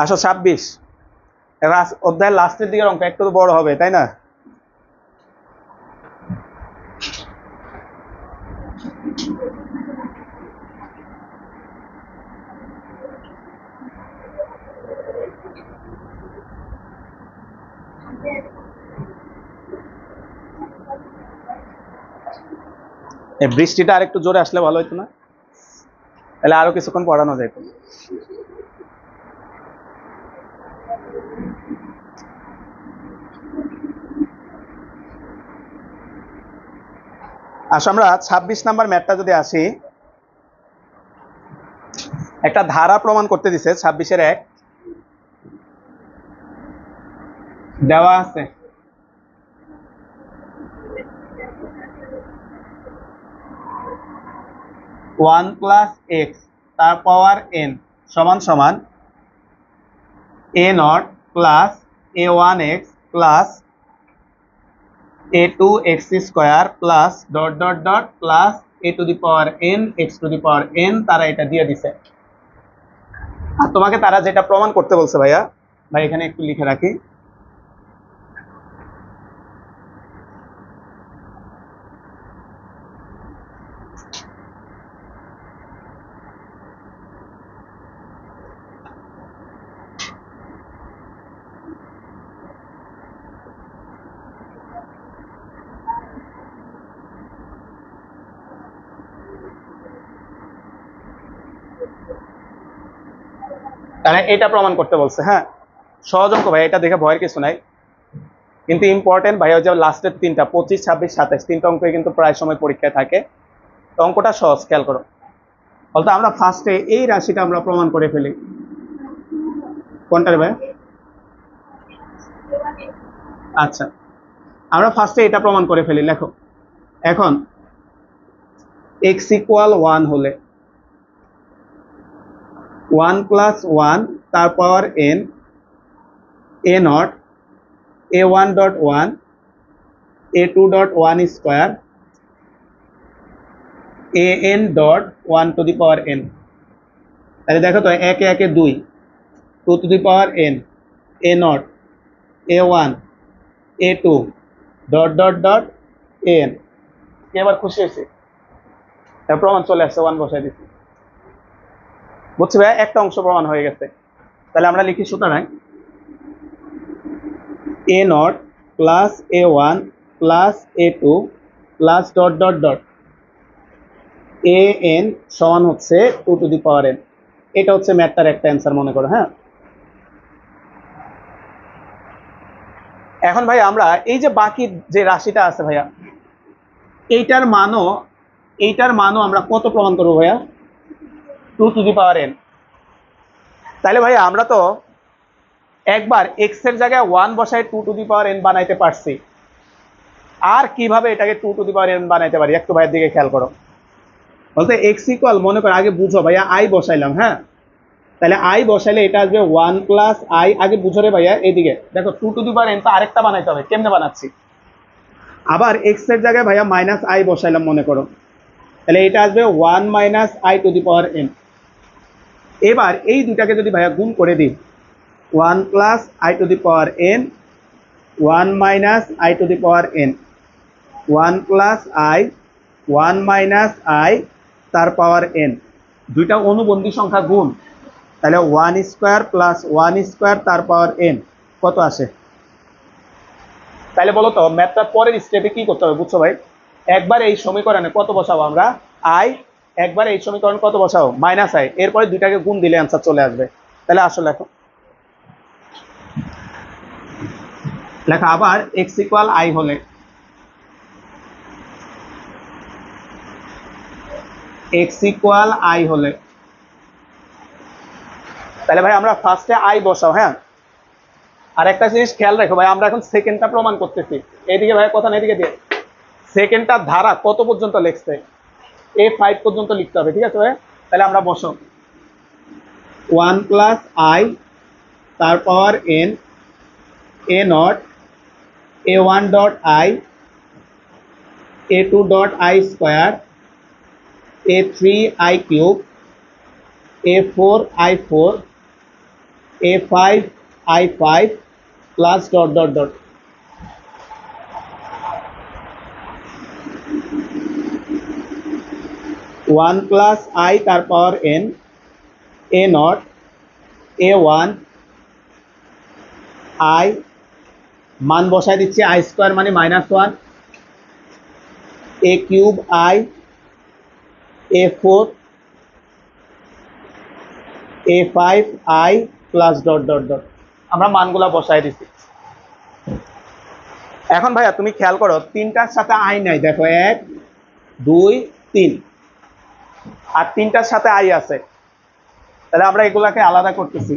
আসো 26, অধ্যায়ের লাস্টের দিকের অঙ্ক একটু তো বড় হবে, তাই না? এই বৃষ্টিটা আর একটু জোরে আসলে ভালো হতো না? তাহলে আরো কিছুক্ষণ পড়ানো যেত। আসো আমরা 26 নাম্বার ম্যাথটা যদি আসি, একটা ধারা প্রমাণ করতে দিছে 26-এর 1 দেওয়া আছে। ওয়ান প্লাস এক্স তার পাওয়ার এন সমান সমান a nought plus a one x plus a two x square plus dot dot dot plus a to the power n x to the power n, তারা এটা দিয়ে দিছে। আর তোমাকে তারা যেটা প্রমাণ করতে বলছে ভাইয়া, ভাই এখানে একটু লিখে রাখি, তারা এটা প্রমাণ করতে বলছে। হ্যাঁ, সহজ অঙ্ক ভাই, এটা দেখে ভয়ের কিছু নাই, কিন্তু ইম্পর্টেন্ট ভাই হচ্ছে লাস্টের তিনটা 25, 26, 27 তিনটা অঙ্ক কিন্তু প্রায় সময় পরীক্ষায় থাকে। তো অঙ্কটা সহজ, খেয়াল করো। বলতো আমরা ফার্স্টে এই রাশিটা আমরা প্রমাণ করে ফেলি। কোনটার ভাই? আচ্ছা, আমরা ফার্স্টে এটা প্রমাণ করে ফেলি, লেখো। এখন এক্স ইকুয়াল 1 হলে 1 প্লাস 1 তার power n a nought a one dot one a two dot one square a n dot one to the power n. তাহলে দেখো তো, একে একে 2, 2 to the power n a nought a one a two dot dot dot n. এবার খুশি হয়েছে, প্রমাণ চলে আসছে, 1 বসাই দিচ্ছি। বুঝছি ভাই, একটা অংশ প্রমাণ হয়ে গেছে। তাহলে আমরা লিখি সুতরাং a nought plus a one plus a two plus dot dot dot a n সমান হচ্ছে 2 টু দি পাওয়ার এন। এটা হচ্ছে ম্যাথটার একটা অ্যান্সার মনে করো। হ্যাঁ, এখন ভাই আমরা এই যে বাকি যে রাশিটা আছে ভাইয়া, এইটার মানও আমরা কত প্রমাণ করবো ভাইয়া? 2 টু দি পাওয়ার এন। তাহলে ভাইয়া আমরা তো একবার এক্স এর জায়গায় 1 বসায় 2 টু দি পাওয়ার এন বানাইতে পারছি, আর কিভাবে এটাকে 2 টু দি পাওয়ার এন বানাইতে পারি একটু ভাইয়ের দিকে খেয়াল করো। বলতে এক্স ইকুয়াল, মনে করো আগে বুঝো ভাইয়া, আই বসাইলাম। হ্যাঁ, তাহলে আই বসাইলে এটা আসবে 1 প্লাস আই, আগে বুঝো রে ভাইয়া, এদিকে দেখো 2 টু দি পাওয়ার এন তো আরেকটা বানাইতে হবে, কেমনে বানাচ্ছি? আবার এক্স এর জায়গায় ভাইয়া মাইনাস আই বসাইলাম মনে করো, তাহলে এটা আসবে 1 minus I two the power N. এবার এই দুটাকে যদি ভাইয়া গুণ করে দিই, 1 plus I two the power N 1 minus I two the power N 1 plus I 1 minus I তার পাওয়ার এন, দুইটা অনুবন্ধী সংখ্যা গুণ, তাহলে 1 স্কোয়ার প্লাস 1 স্কোয়ার তার পাওয়ার এন কত আসে? তাহলে বলো তো ম্যাথটার পরের স্টেপে কি করতে হবে বুঝছো ভাই? একবার এই সমীকরণে কত বসাবো আমরা? আই। একবার এই সমীকরণ কত বসাবো? Minus I. এরপরে দুইটাকে গুণ দিলে অ্যান্সার চলে আসবে। তাহলে আসলে লেখো, লেখা আবার এক্স ইকুয়াল আই হলে এক্স ইকুয়াল আই হলে, তাহলে ভাই আমরা ফার্স্টে আই বসাও। হ্যাঁ, আর একটা জিনিস খেয়াল রাখো ভাই, আমরা এখন সেকেন্ডটা প্রমাণ করতেছি। এদিকে ভাই কথা না, এদিকে দিয়ে সেকেন্ডটার ধারা কত পর্যন্ত লিখছে? A5 পর্যন্ত লিখতে হবে, ঠিক আছে ভাই? তাহলে আমরা বসো 1 প্লাস আই তার power n a nought a one dot i a2 dot I square, a3 I cube, a4 I4, a5 I5 plus dot dot dot. One plus i তার power n a nought a one i মান বসায় দিচ্ছি i square মানে -1, a cube i, a4, a5 i plus dot dot dot. আমরা মানগুলা বসায় দিচ্ছি। এখন ভাইয়া তুমি খেয়াল করো তিনটার সাথে আই নাই, দেখো 1 2 3, আর তিনটার সাথে আই আছে, তাহলে আমরা এগুলাকে আলাদা করতেছি।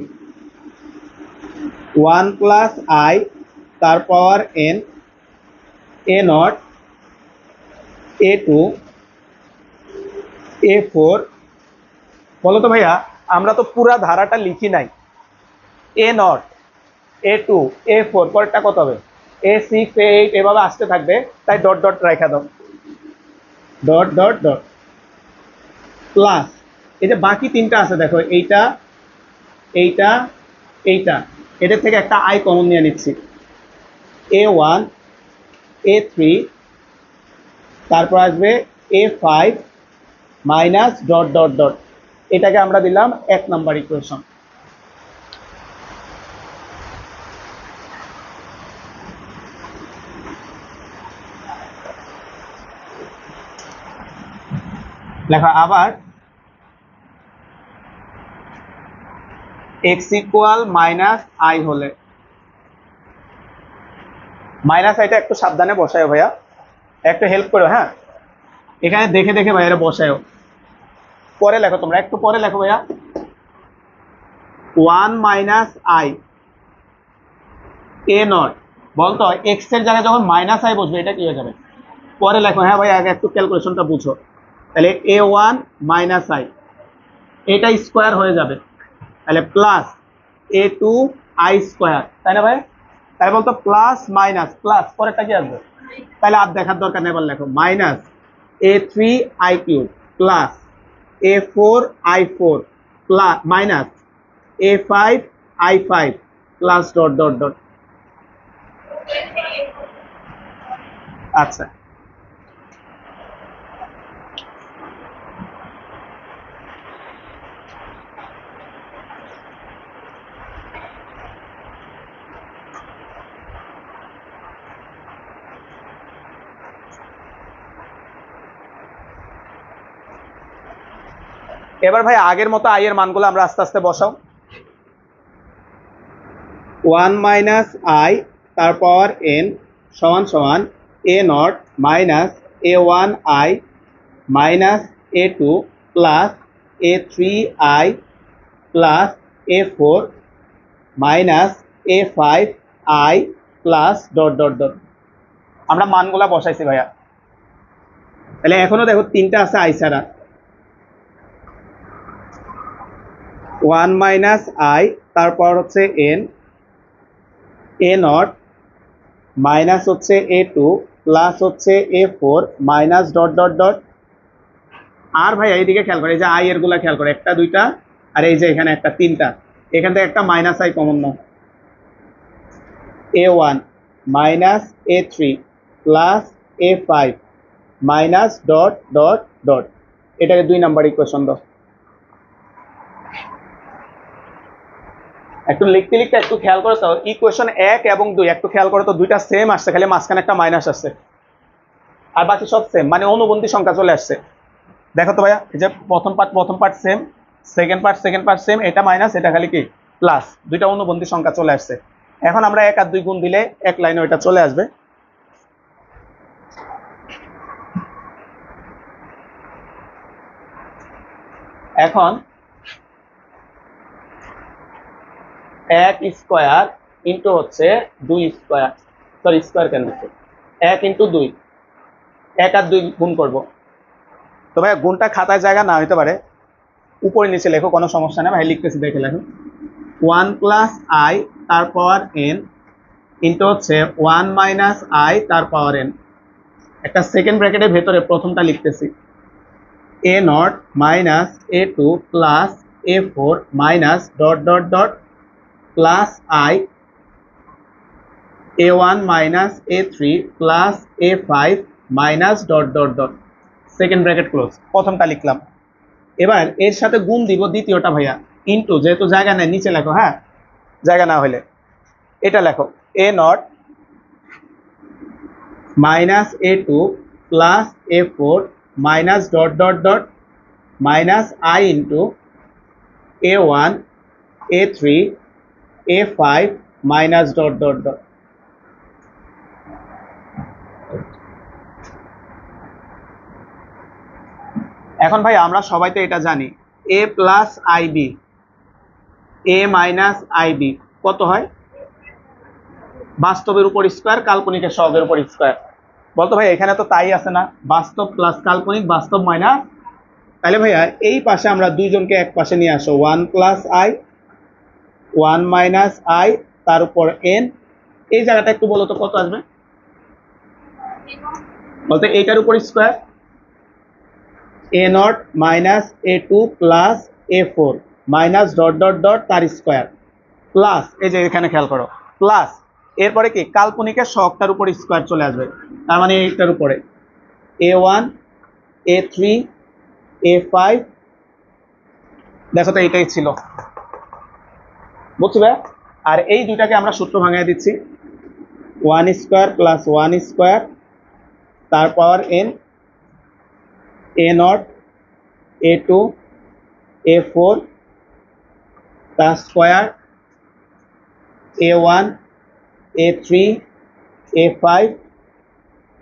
1 প্লাস আই তার power n a not a2 a4, বলো তো ভাইয়া আমরা তো পুরা ধারাটা লিখি নাই, এ নট a2 a4 পরেরটা কত হবে, a6 a8 এভাবে আসতে থাকবে, তাই ডট ডট রেখা দাও, ডট ডট ডট প্লাস এই যে বাকি তিনটা আছে দেখো, এইটা এইটা এইটা, এদের থেকে একটা আই কমন নিয়ে নিচ্ছি, a1 a3 তারপর আসবে a5 minus dot dot dot, এটাকে আমরা দিলাম 1 নাম্বার ইকুয়েশন। লেখা আবার x ইকুয়াল মাইনাস আই হলে, মাইনাস আইটা একটু সাবধানে বসায় ভাইয়া, একটু হেল্প করো, হ্যাঁ এখানে দেখে দেখে ভাইয়া বসায়, পরে লেখো তোমরা, একটু পরে লেখো ভাইয়া। 1 মাইনাস আই এ নট, বলতো এক্স এর জায়গায় যখন মাইনাস আই বসবে এটা কি হয়ে যাবে, পরে লেখো, হ্যাঁ ভাই আগে একটু ক্যালকুলেশনটা বুঝো। তাহলে a1 মাইনাস আই এটা স্কোয়ার হয়ে যাবে, তাহলে প্লাস a2 আই স্কোয়ার, তাই না ভাই, তাই বলতো প্লাস মাইনাস প্লাস পরেরটা কি আসবে, তাহলে আর দেখার দরকার নেই, এবার লেখো minus a3 I cube plus a4 i4 plus minus a5 i5 plus dot dot dot. আচ্ছা এবার ভাই আগের মতো আই এর মানগুলো আমরা আস্তে আস্তে বসাও। 1 মাইনাস আই তার পাওয়ার এন সমান সমান a not minus a1 i minus a2 plus a3 i plus a4 minus a5 i plus dot dot dot. আমরা মানগুলা বসাইছি ভাইয়া, তাহলে এখনো দেখো তিনটা আছে আই ছাড়া, 1 মাইনাস আই তারপর হচ্ছে এন এ নট মাইনাস হচ্ছে a2 প্লাস হচ্ছে a4 minus dot dot dot. আর ভাই এইদিকে খেয়াল করে, এই যে আই এর গুলা খেয়াল করে, একটা দুইটা আর এই যে এখানে একটা তিনটা, এখান থেকে একটা minus I common now, a1 minus a3 plus a5 minus dot dot dot, এটাকে 2 নাম্বার ইকুয়েশন দাও। একটু লিখতে লিখতে একটু খেয়াল করো তো, ইকুয়েশন 1 এবং 2 একটু খেয়াল করো তো, দুইটা সেম আসছে, খালি মাঝখানে একটা মাইনাস আসছে, আর বাকি সব সেম, মানে অনুবন্ধী সংখ্যা চলে আসছে। দেখো তো ভাইয়া, এই যে প্রথম part same, second part same, এটা মাইনাস এটা খালি কি প্লাস, দুইটা অনুবন্ধী সংখ্যা চলে আসছে। এখন আমরা 1 আর 2 গুণ দিলে এক লাইনে ওইটা চলে আসবে। এখন 1 স্কোয়ার ইন্টু হচ্ছে 2 স্কোয়ার, সরি স্কোয়ার কেন দিচ্ছে, 1 ইন্টু 2, 1 আর 2 গুণ করবো, তো ভাই গুণটা খাতায় জায়গা না হইতে পারে, উপরে নিচে লেখো, কোনো সমস্যা নেই ভাই, লিখতেছি দেখে লেখো। 1 প্লাস আই তার পাওয়ার এন ইন্টু হচ্ছে 1 মাইনাস আই তার পাওয়ার এন, একটা সেকেন্ড ব্র্যাকেটের ভেতরে প্রথমটা লিখতেছি, a not minus a two plus a four minus dot dot dot plus i a one minus a three plus a five minus dot dot dot, second bracket close. প্রথমটা লিখলাম। এবার এর সাথে গুণ দিব দ্বিতীয়টা ভাইয়া, ইনটু, যেহেতু জায়গা নেই নিচে লেখো, হ্যাঁ জায়গা না হলে এটা লেখো, a not minus a two plus a four minus dot dot dot minus i into a one a three a five minus dot dot dot. এখন ভাই আমরা সবাই তো এটা জানি, a plus i b, a minus i b কত হয়? বাস্তবের উপর স্কোয়ার, কাল্পনিকের সহগের উপর স্কোয়ার। বলতো ভাই এখানে তো তাই আছে না, বাস্তব প্লাস কাল্পনিক, বাস্তব মাইনাস। তাহলে ভাইয়া এই পাশে আমরা দুইজনকে এক পাশে নিয়ে আসো, one plus I, one minus I, তার উপর এন। এই জায়গাটা একটু বলো তো কত আসবে? বলতে এইটার উপর square, a not minus a two plus a four minus dot dot dot তার স্কোয়ার প্লাস, এই যে এখানে খেয়াল করো প্লাস, এরপরে কি কাল্পনিকের সহগটার উপর স্কোয়ার চলে আসবে, তার মানে এইটার উপরে a one a three a five. দেখো তো এইটাই ছিল, বুঝছো ভাই? আর এই দুইটাকে আমরা সূত্র ভাঙিয়ে দিচ্ছি, one square plus one square তার power n, a nought a two a four তার square, a one a three a five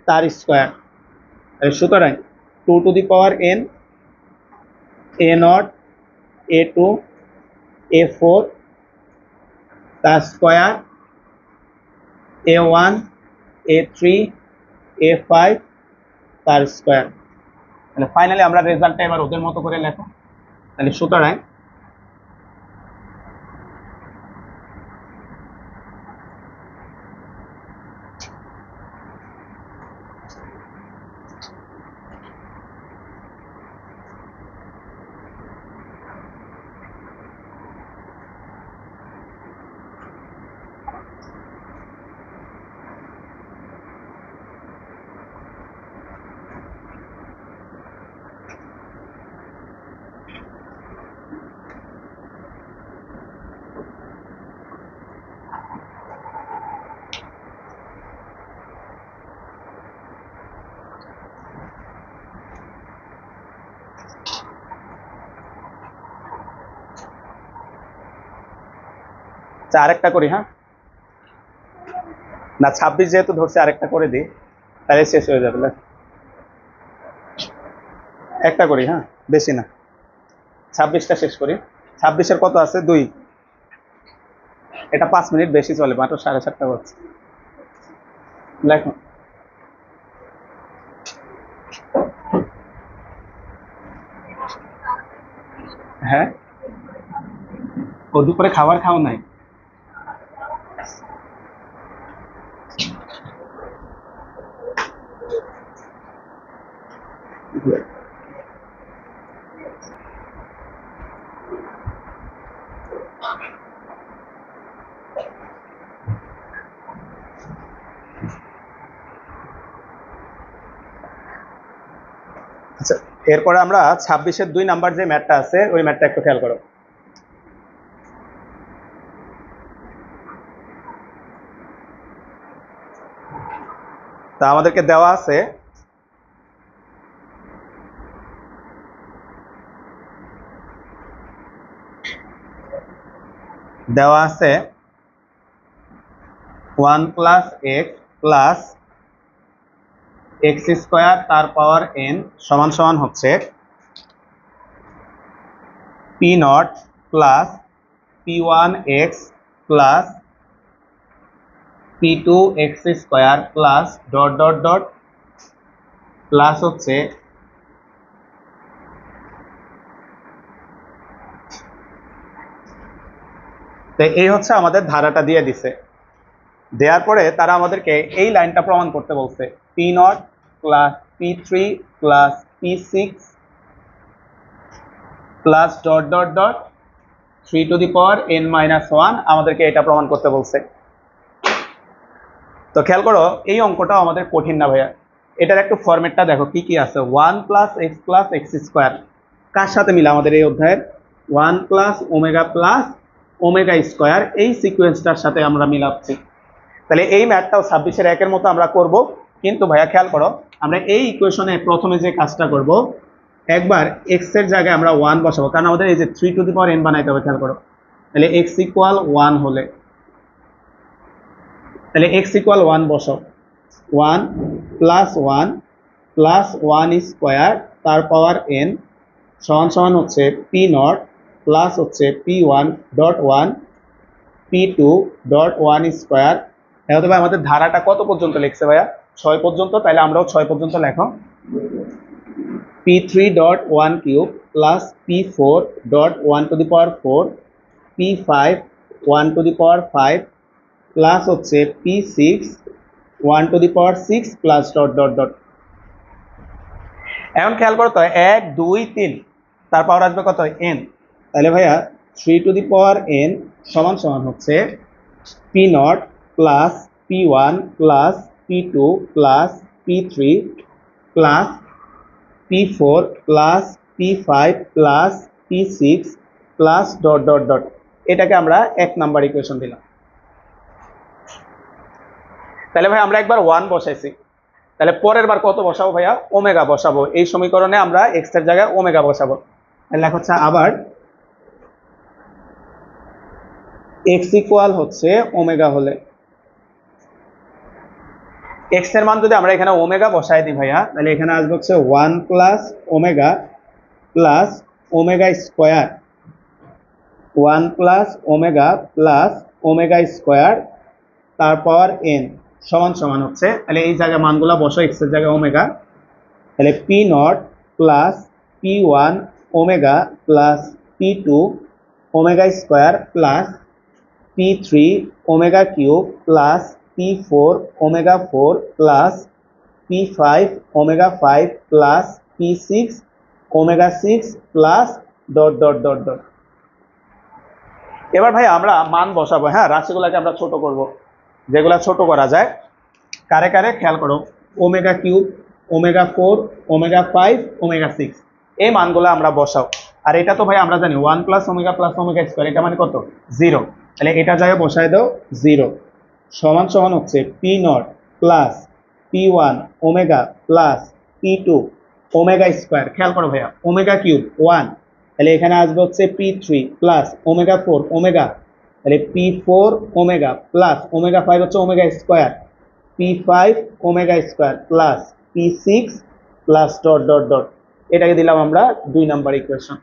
তার স্কোয়ার। সুতরাং two to the power n, a nought a two a four তার square, a one a three a five তার square. তাহলে finally আমরা রেজাল্টটা এবার ওদের মতো করে লেখো। তাহলে সুতরাং আরেকটা করি, হ্যাঁ না 26 যেহেতু ধরছে আরেকটা করে দিই, তাহলে শেষ হয়ে যাবে। একটা করি, হ্যাঁ বেশি না, 26টা শেষ করি। 26-এর কত আছে? 2। এটা 5 মিনিট বেশি চলে, মাত্র 7:30 বাজছে। লেখো। হ্যাঁ ও দুপুরে খাবার খাও নাই? আচ্ছা, এরপরে আমরা 26-এর 2 নাম্বার যে ম্যাথটা আছে ওই ম্যাথটা একটু খেয়াল করো। তা আমাদেরকে দেওয়া আছে one plus x plus x square তার পাওয়ার এন সমান সমান হচ্ছে p not plus p one x plus p two x square plus dot dot dot plus হচ্ছে তো এই হচ্ছে আমাদের ধারাটা দিয়ে দিছে। দেওয়ার পরে তারা আমাদেরকে এই লাইনটা প্রমাণ করতে বলছে, P not plus p3 plus p6 plus dot dot dot 3 to the power n minus 1 আমাদেরকে এটা প্রমাণ করতে বলছে। তো খেয়াল করো এই অঙ্কটা আমাদের কঠিন না ভাইয়া, এটার একটু ফরম্যাটটা দেখো কি কি আছে। 1 প্লাস x স্কোয়ার কার সাথে মিলে আমাদের এই অধ্যায়ের 1 প্লাস ওমেগা স্কোয়ার, এই সিকোয়েন্সটার সাথে আমরা মিলাচ্ছি। তাহলে এই ম্যাথটাও 26-এর 1-এর মতো আমরা করব, কিন্তু ভাইয়া খেয়াল করো আমরা এই ইকুয়েশনে প্রথমে যে কাজটা করব, একবার x এর জায়গায় আমরা 1 বসাবো, কারণ আমাদের এই যে 3 টু দি পাওয়ার n বানাইতে হবে। খেয়াল করো তাহলে x ইকুয়াল 1 হলে, তাহলে x ইকুয়াল 1 বসাও, 1 প্লাস 1 স্কোয়ার তার পাওয়ার n সমান সমান হচ্ছে p0 প্লাস হচ্ছে p1 dot 1 p2 dot 1 square. এখন ভাই আমাদের ধারাটা কত পর্যন্ত লিখছে ভাইয়া? 6 পর্যন্ত, তাহলে আমরাও 6 পর্যন্ত লেখো। p3 dot 1 cube plus p4 dot 1 to the power 4 p5 1 to the power 5 plus হচ্ছে p6 1 to the power 6 plus dot dot dot. এখন খেয়াল করো তো 1 2 3 তার পাওয়ার আসবে কত? n। তাহলে ভাইয়া 3 টু দি পাওয়ার n সমান সমান হচ্ছে p0 plus p1 plus p2 plus p3 plus p4 plus p5 plus p6 plus dot dot dot. এটাকে আমরা 1 নাম্বার ইকুয়েশন দিলাম। তাহলে ভাই আমরা একবার 1 বসাইছি, তাহলে পরের বার কত বসাবো ভাইয়া? ওমেগা বসাবো। এই সমীকরণে আমরা x এর জায়গায় ওমেগা বসাবো। তাহলে লেখা হচ্ছে আবার x ইকুয়াল হচ্ছে ওমেগা হলে, x এর মান যদি আমরা এখানে ওমেগা বসাই দিই ভাইয়া, তাহলে এখানে আসবে হচ্ছে 1 plus omega square, 1 plus omega square তার পাওয়ার n সমান সমান হচ্ছে, তাহলে এই জায়গায় মানগুলো বসো, x এর জায়গায় ওমেগা, তাহলে p0 plus p1 omega plus p2 omega square plus p3 omega cube plus p4 omega 4 plus p5 omega 5 plus p6 omega 6 plus dot dot dot dot. এবার ভাই আমরা মান বসাবো। হ্যাঁ, রাশিগুলোকে আমরা ছোট করব, যেগুলা ছোট করা যায়। কারে কারে খেয়াল করো, omega cube, omega 4, omega 5, omega 6, এই মানগুলো আমরা বসাও। আর এটা তো ভাই আমরা জানি 1 প্লাস ওমেগা স্কোয়ার, এটা মানে কত? 0। তাহলে এটা জায়গায় বসায় দাও 0 সমান সমান হচ্ছে p0 plus p1 omega plus p2 omega square. খেয়াল করো ভাইয়া, ওমেগা কিউব 1, তাহলে এখানে আসবে হচ্ছে p3 প্লাস ওমেগা 4 ওমেগা, তাহলে p4 ওমেগা প্লাস ওমেগা 5 হচ্ছে omega square, p5 omega square plus p6 plus dot dot dot. এটাকে দিলাম আমরা 2 নাম্বার ইকুয়েশন।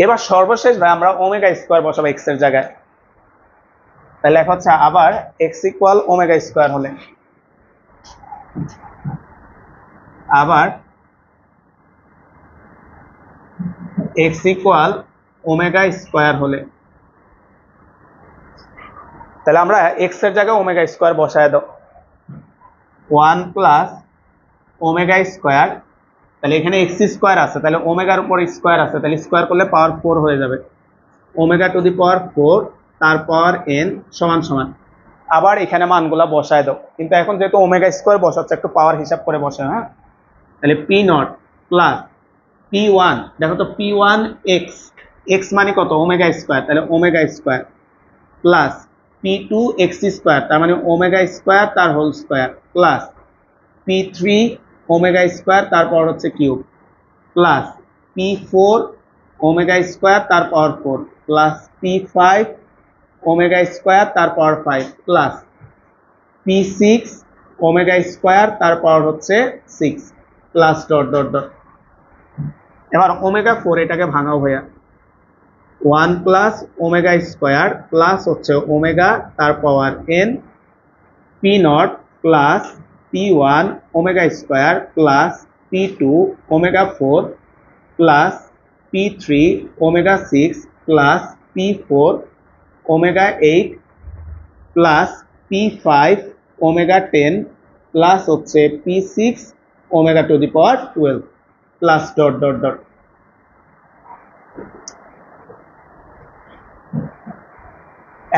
এবার সর্বশেষ ভাই আমরা ওমেগা স্কোয়ার বসাবো x এর জায়গায়। তাহলে লেখা হচ্ছে আবার x ইকুয়াল ওমেগা স্কোয়ার হলে, আবার x ইকুয়াল ওমেগা স্কোয়ার হলে, তাহলে আমরা x এর জায়গায় ওমেগা স্কোয়ার বসায় দাও। 1 প্লাস ওমেগা স্কোয়ার, তাহলে এখানে x স্কোয়ার আছে, তাহলে ওমেগার উপর স্কোয়ার আছে, তাহলে স্কোয়ার করলে পাওয়ার 4 হয়ে যাবে। ওমেগা টু দি পাওয়ার 4 তার পাওয়ার n সমান সমান, আবার এখানে মানগুলা বসায় দাও। কিন্তু এখন যেহেতু ওমেগা স্কোয়ার বসাচ্ছে, একটু পাওয়ার হিসাব করে বসে। হ্যাঁ, তাহলে p0 প্লাস p1, দেখো তো p1 x মানে কত? ওমেগা স্কোয়ার, তাহলে omega square plus p2 x square, তার মানে ওমেগা স্কোয়ার তার whole square plus p3 omega square তার পাওয়ার হচ্ছে cube plus p4 omega square তার পাওয়ার 4 প্লাস p5 ওমেগা স্কোয়ার তার পাওয়ার 5 প্লাস p6 ওমেগা স্কোয়ার তার পাওয়ার হচ্ছে 6 প্লাস ডট ডট ডট। এবার ওমেগা 4 এটাকে ভাঙাও ভাইয়া, 1 প্লাস ওমেগা স্কোয়ার প্লাস হচ্ছে ওমেগা তার power n, p0 plus p1 omega square plus p2 omega 4 plus p3 omega 6 plus p4 omega 8 plus p5 omega 10 plus হচ্ছে p6 omega to the power 12 plus dot dot dot.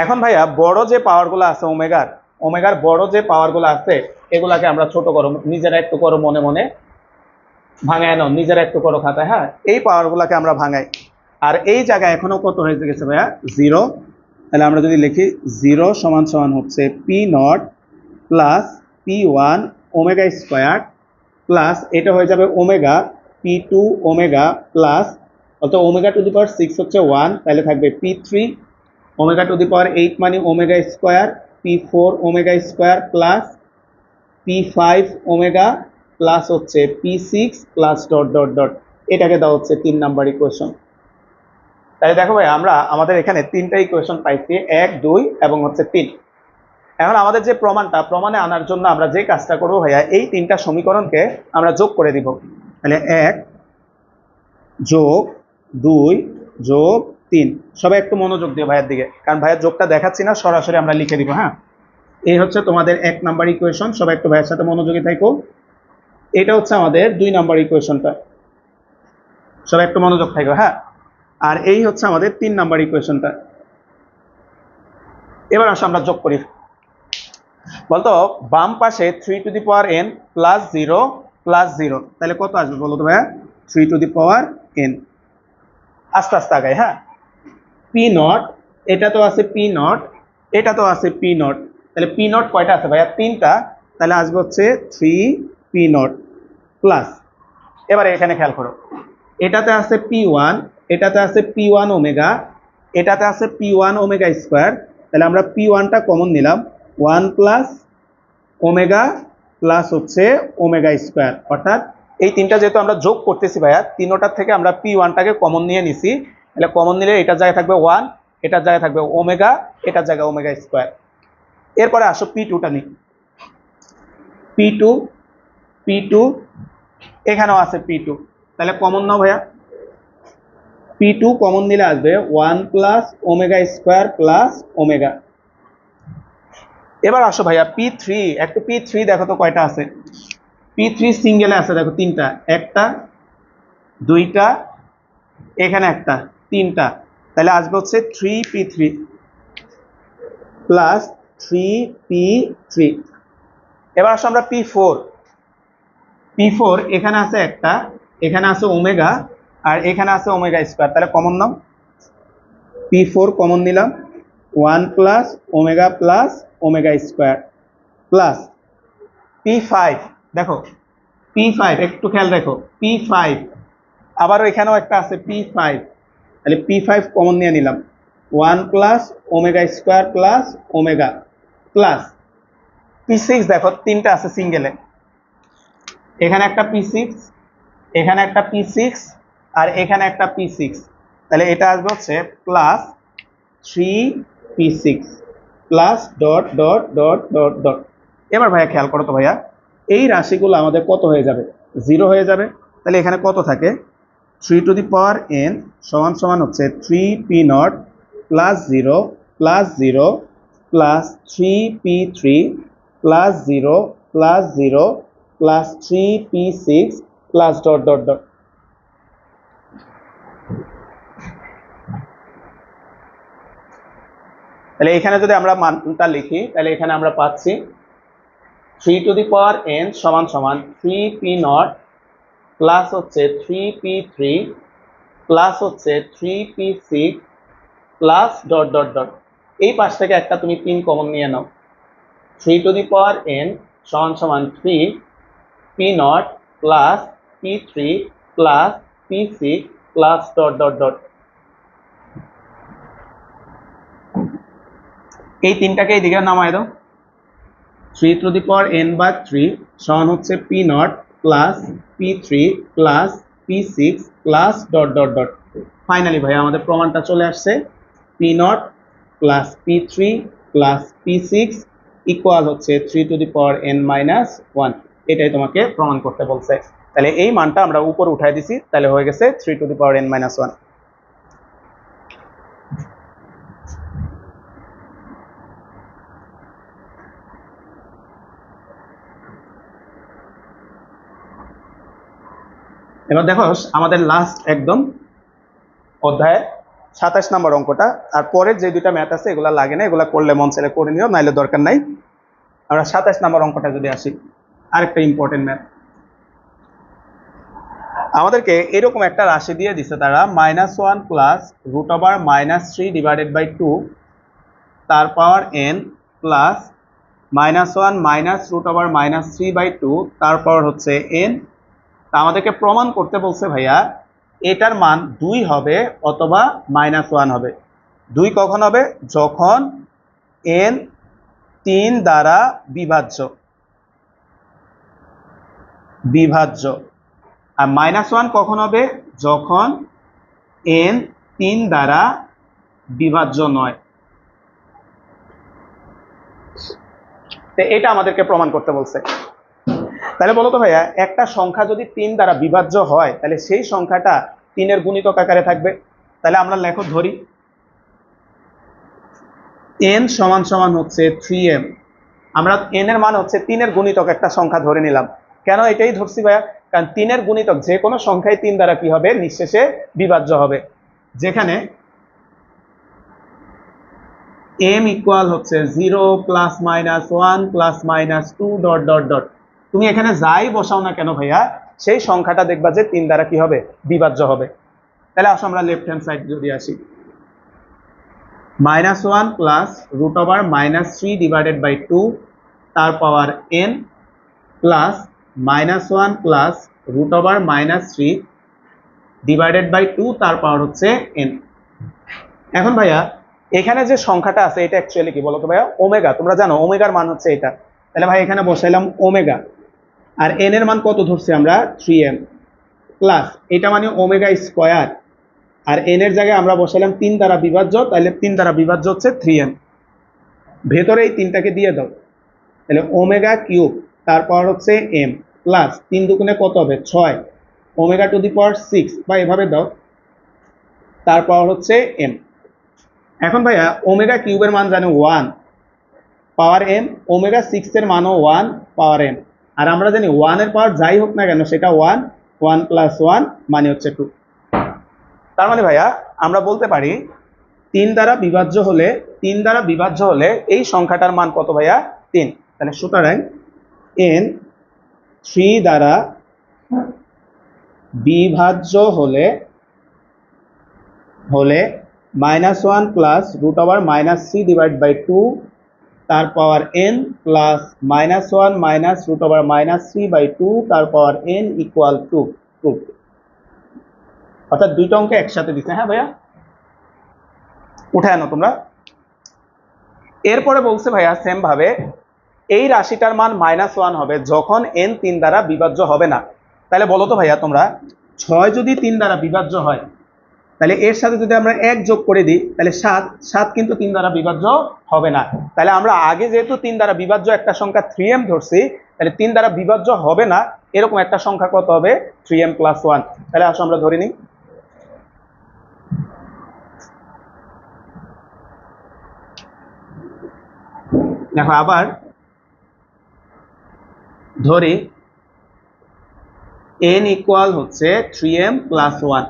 এখন ভাইয়া বড় যে পাওয়ারগুলো আছে ওমেগার বড় যে পাওয়ারগুলো আছে এগুলাকে আমরা ছোট করো, নিজেরা একটু করো মনে মনে, ভাঙায় নাও নিজেরা একটু করো খাতায়। হ্যাঁ, এই পাওয়ারগুলোকে আমরা ভাঙাই। আর এই জায়গায় এখনো কত হয়ে গেছে ভাইয়া? 0। তাহলে আমরা যদি লিখি 0 সমান সমান হচ্ছে p0 plus p1 omega square plus এটা হয়ে যাবে ওমেগা p2 ওমেগা প্লাস অর্থাৎ ওমেগা টু দি পাওয়ার 6 হচ্ছে 1, তাহলে থাকবে p3 ওমেগা টু দি পাওয়ার 8 মানে omega square, p4 omega square plus p5 omega plus হচ্ছে p6 plus dot dot dot. এটাকে দেওয়া হচ্ছে 3 নাম্বার ইকুয়েশন। তাই দেখো ভাই আমরা আমাদের এখানে 3টা ইকুয়েশন পাইছি, 1 2 এবং হচ্ছে 3। এখন আমাদের যে প্রমাণে আনার জন্য আমরা যে কাজটা করবো ভাইয়া, এই 3টা সমীকরণকে আমরা যোগ করে দিব। তাহলে 1 যোগ 2 যোগ 3। সবাই একটু মনোযোগ দিও ভাইয়ের দিকে, কারণ ভাইয়ের যোগটা দেখাচ্ছি না, সরাসরি আমরা লিখে দিব। হ্যাঁ, এই হচ্ছে তোমাদের 1 নাম্বার ইকুয়েশন, সবাই একটু ভাইয়ের সাথে মনোযোগী থাকো। এটা হচ্ছে আমাদের 2 নাম্বার ইকুয়েশনটা, সবাই একটু মনোযোগ থাকো। হ্যাঁ, আর এই হচ্ছে আমাদের 3 নাম্বার ইকুয়েশনটা। এবার আসো আমরা যোগ করি। বলতো বাম পাশে 3 to the power n plus 0 plus 0, তাহলে কত আসবে বলো তো ভাইয়া? 3 টু দি পাওয়ার n। আস্তে আস্তে আগাই। হ্যাঁ, p0 এটা তো আছে p0, এটা তো আছে p0, তাহলে p0 কয়টা আছে ভাইয়া? 3টা, তাহলে আসবে হচ্ছে 3p0 প্লাস। এবারে এখানে খেয়াল করো, এটাতে আছে p1, এটাতে আছে p1 ওমেগা, এটাতে আছে p1 ওমেগা স্কোয়ার, তাহলে আমরা p1টা কমন নিলাম, 1 প্লাস ওমেগা প্লাস হচ্ছে ওমেগা স্কোয়ার। অর্থাৎ এই 3টা যেহেতু আমরা যোগ করতেছি ভাইয়া, 3টার থেকে আমরা p1টাকে কমন নিয়ে নিছি, তাহলে কমন নিলে এটার জায়গায় থাকবে 1, এটার জায়গায় থাকবে ওমেগা, এটার জায়গায় ওমেগা স্কোয়ার। এরপরে আসো p2টা নিই। p2 এখানেও আছে p2, তাহলে কমন নাও ভাইয়া। p2 কমন নিলে আসবে 1 plus omega square plus omega. এবার আসো ভাইয়া p3, একটু p3 দেখো তো কয়টা আছে। p3 সিঙ্গেলে আছে দেখো 3টা, একটা 2টা, এখানে একটা, 3টা, তাহলে আসবে হচ্ছে 3p3 প্লাস 3p3। এবার আসো আমরা p4 এখানে আছে একটা, এখানে আছে ওমেগা আর এখানে আছে ওমেগা স্কোয়ার, তাহলে কমন নাও। p4 কমন নিলাম, 1 plus omega plus omega square plus p5, দেখো p5 একটু খেয়াল রাখো, p5 আবারও এখানেও একটা আছে p5, তাহলে p5 কমন নিয়ে নিলাম, 1 plus omega square plus omega plus p6, দেখো 3টা আছে সিঙ্গেলে, এখানে একটা p6, এখানে একটা p6 আর এখানে একটা p6, তাহলে এটা আসবে হচ্ছে plus 3p6 plus dot dot dot dot dot. এবার ভাইয়া খেয়াল করো তো ভাইয়া, এই রাশিগুলো আমাদের কত হয়ে যাবে? 0 হয়ে যাবে। তাহলে এখানে কত থাকে? 3 টু দি পাওয়ার n সমান সমান হচ্ছে 3p0 plus 0 plus 0 plus 3p3 plus 0 plus 0 plus 3p6 plus dot dot dot. তাহলে এখানে যদি আমরা মানটা লিখি, তাহলে এখানে আমরা পাচ্ছি 3 টু দি পাওয়ার n সমান সমান 3p0 প্লাস হচ্ছে 3p3 প্লাস হচ্ছে 3p6 plus dot dot dot. এই পাশ থেকে একটা তুমি 3 কমন নিয়ে নাও, 3 টু দি পাওয়ার n সমান সমান 3p0 plus p3 plus p6 plus dot dot dot. এই 3টাকে এইদিকে নামায় দাও, 3 to the power n by 3 সমান হচ্ছে p0 plus p3 plus p6 plus dot dot dot. Finally ভাই আমাদের প্রমাণটা চলে আসছে, p0 plus p3 plus p6 equal হচ্ছে 3 to the power n minus 1। এটাই তোমাকে প্রমাণ করতে বলছে। তাহলে এই মানটা আমরা উপর উঠাই দিছি, তাহলে হয়ে গেছে 3 to the power n minus 1। এবার দেখো আমাদের লাস্ট একদম অধ্যায় 27 নম্বর অঙ্কটা, আর পরের যে দুইটা ম্যাথ আছে এগুলা লাগে না, এগুলা করলে মন ছেলে করে নিও, নাইলে দরকার নাই। আমরা 27 নম্বর অঙ্কটা যদি আসি, আরেকটা ইম্পর্টেন্ট ম্যাথ। আমাদেরকে এরকম একটা রাশি দিয়ে দিছে তারা, -1 প্লাস √3 ডিভাইডেড বাই 2 তার পাওয়ার n প্লাস -1 মাইনাস √3/2 তার পাওয়ার হচ্ছে n। তা আমাদেরকে প্রমাণ করতে বলছে ভাইয়া এটার মান 2 হবে অথবা -1 হবে। 2 কখন হবে? যখন n 3 দ্বারা বিভাজ্য। আর -1 কখন হবে? যখন n 3 দ্বারা বিভাজ্য নয়। তো এটা আমাদেরকে প্রমাণ করতে বলছে। তাহলে বলো তো ভাইয়া, একটা সংখ্যা যদি 3 দ্বারা বিভাজ্য হয় তাহলে সেই সংখ্যাটা 3 এর গুণিতক আকারে থাকবে। তাহলে আমরা লেখো ধরি n সমান সমান হচ্ছে 3m। আমরা n এর মান হচ্ছে 3 এর গুণিতক একটা সংখ্যা ধরে নিলাম। কেন এটাই ধরছি ভাইয়া? কারণ 3 এর গুণিতক যে কোনো সংখ্যাই 3 দ্বারা কি হবে? নিঃশেষে বিভাজ্য হবে। যেখানে m ইকুয়াল হচ্ছে 0 plus minus 1 plus minus 2 dot dot dot. তুমি এখানে যাই বসাও না কেন ভাইয়া, সেই সংখ্যাটা দেখবা যে 3 দ্বারা কি হবে? বিভাজ্য হবে। তাহলে আসো আমরা লেফট হ্যান্ড সাইড যদি আসি, -1 প্লাস √3 ডিভাইডেড বাই 2 তার power n plus -1 plus √3 divided by 2 তার পাওয়ার হচ্ছে n। এখন ভাইয়া এখানে যে সংখ্যাটা আছে এটা অ্যাকচুয়ালি কি বলতো ভাইয়া? ওমেগা। তোমরা জানো ওমেগার মান হচ্ছে এটা। তাহলে ভাই এখানে বসাইলাম ওমেগা, আর n এর মান কত ধরছি আমরা? 3m প্লাস এটা মানে ওমেগা স্কয়ার, আর n এর জায়গায় আমরা বসাইলাম 3 দ্বারা বিভাজ্য, তাহলে 3 দ্বারা বিভাজ্য হচ্ছে 3m। ভেতরে এই 3টাকে দিয়ে দাও, তাহলে ওমেগা কিউব তার পাওয়ার হচ্ছে m প্লাস 3 দুগুণে কত হবে? 6 ওমেগা টু দি পাওয়ার 6 বা এভাবে দাও, তার পাওয়ার হচ্ছে m। এখন ভাইয়া ওমেগা কিউবের মান জানো 1 পাওয়ার m, ওমেগা 6 এর মানও 1 পাওয়ার m, আর আমরা জানি 1 এর পাওয়ার যাই হোক না কেন সেটা 1, 1 প্লাস 1 মানে হচ্ছে 2। তার মানে ভাইয়া আমরা বলতে পারি 3 দ্বারা বিভাজ্য হলে এই সংখ্যাটার মান কত ভাইয়া? 3। তাহলে সুতরাং n 3 দ্বারা বিভাজ্য হলে -1 প্লাস √3 ডিভাইড বাই 2 তার পাওয়ার n প্লাস -1 মাইনাস √3/2 তার পাওয়ার n ইকুয়াল টু 2। অর্থাৎ দুইটা অঙ্ক একসাথে দিচ্ছে। হ্যাঁ ভাইয়া, উঠে আনো তোমরা। এরপরে বলছে ভাইয়া সেম ভাবে এই রাশিটার মান -1 হবে যখন n 3 দ্বারা বিভাজ্য হবে না। তাহলে বলো তো ভাইয়া তোমরা, 6 যদি 3 দ্বারা বিভাজ্য হয় তাহলে এর সাথে যদি আমরা 1 যোগ করে দিই তাহলে 7 কিন্তু 3 দ্বারা বিভাজ্য হবে না। তাহলে আমরা আগে যেহেতু 3 দ্বারা বিভাজ্য একটা সংখ্যা 3m ধরছি, তাহলে 3 দ্বারা বিভাজ্য হবে না এরকম একটা সংখ্যা কত হবে? 3m plus 1। তাহলে আসো আমরা ধরে নিই, দেখো আবার ধরি n ইকুয়াল হচ্ছে 3m plus 1,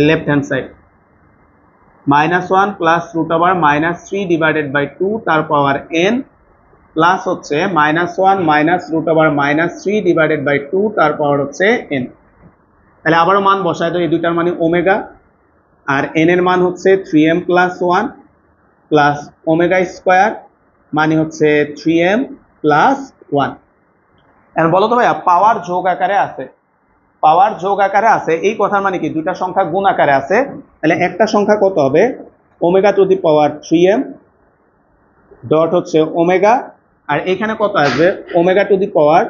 left hand side -1 plus √3 divided by 2 তার পাওয়ার n প্লাস হচ্ছে -1 মাইনাস √3 ডিভাইডেড বাই 2 তার পাওয়ার হচ্ছে n। তাহলে আবারও মান বসায় দাও, এই দুইটার মানে ওমেগা, আর n এর মান হচ্ছে 3m plus 1 plus omega square মানে হচ্ছে 3m প্লাস 1। এখন বলো তো ভাইয়া পাওয়ার যোগ আকারে আছে, এই কথার মানে কি? দুইটা সংখ্যা গুণ আকারে আছে। তাহলে একটা সংখ্যা কত হবে? Omega to the power 3m dot হচ্ছে ওমেগা, আর এখানে কত আসবে? ওমেগা টু দি পাওয়ার,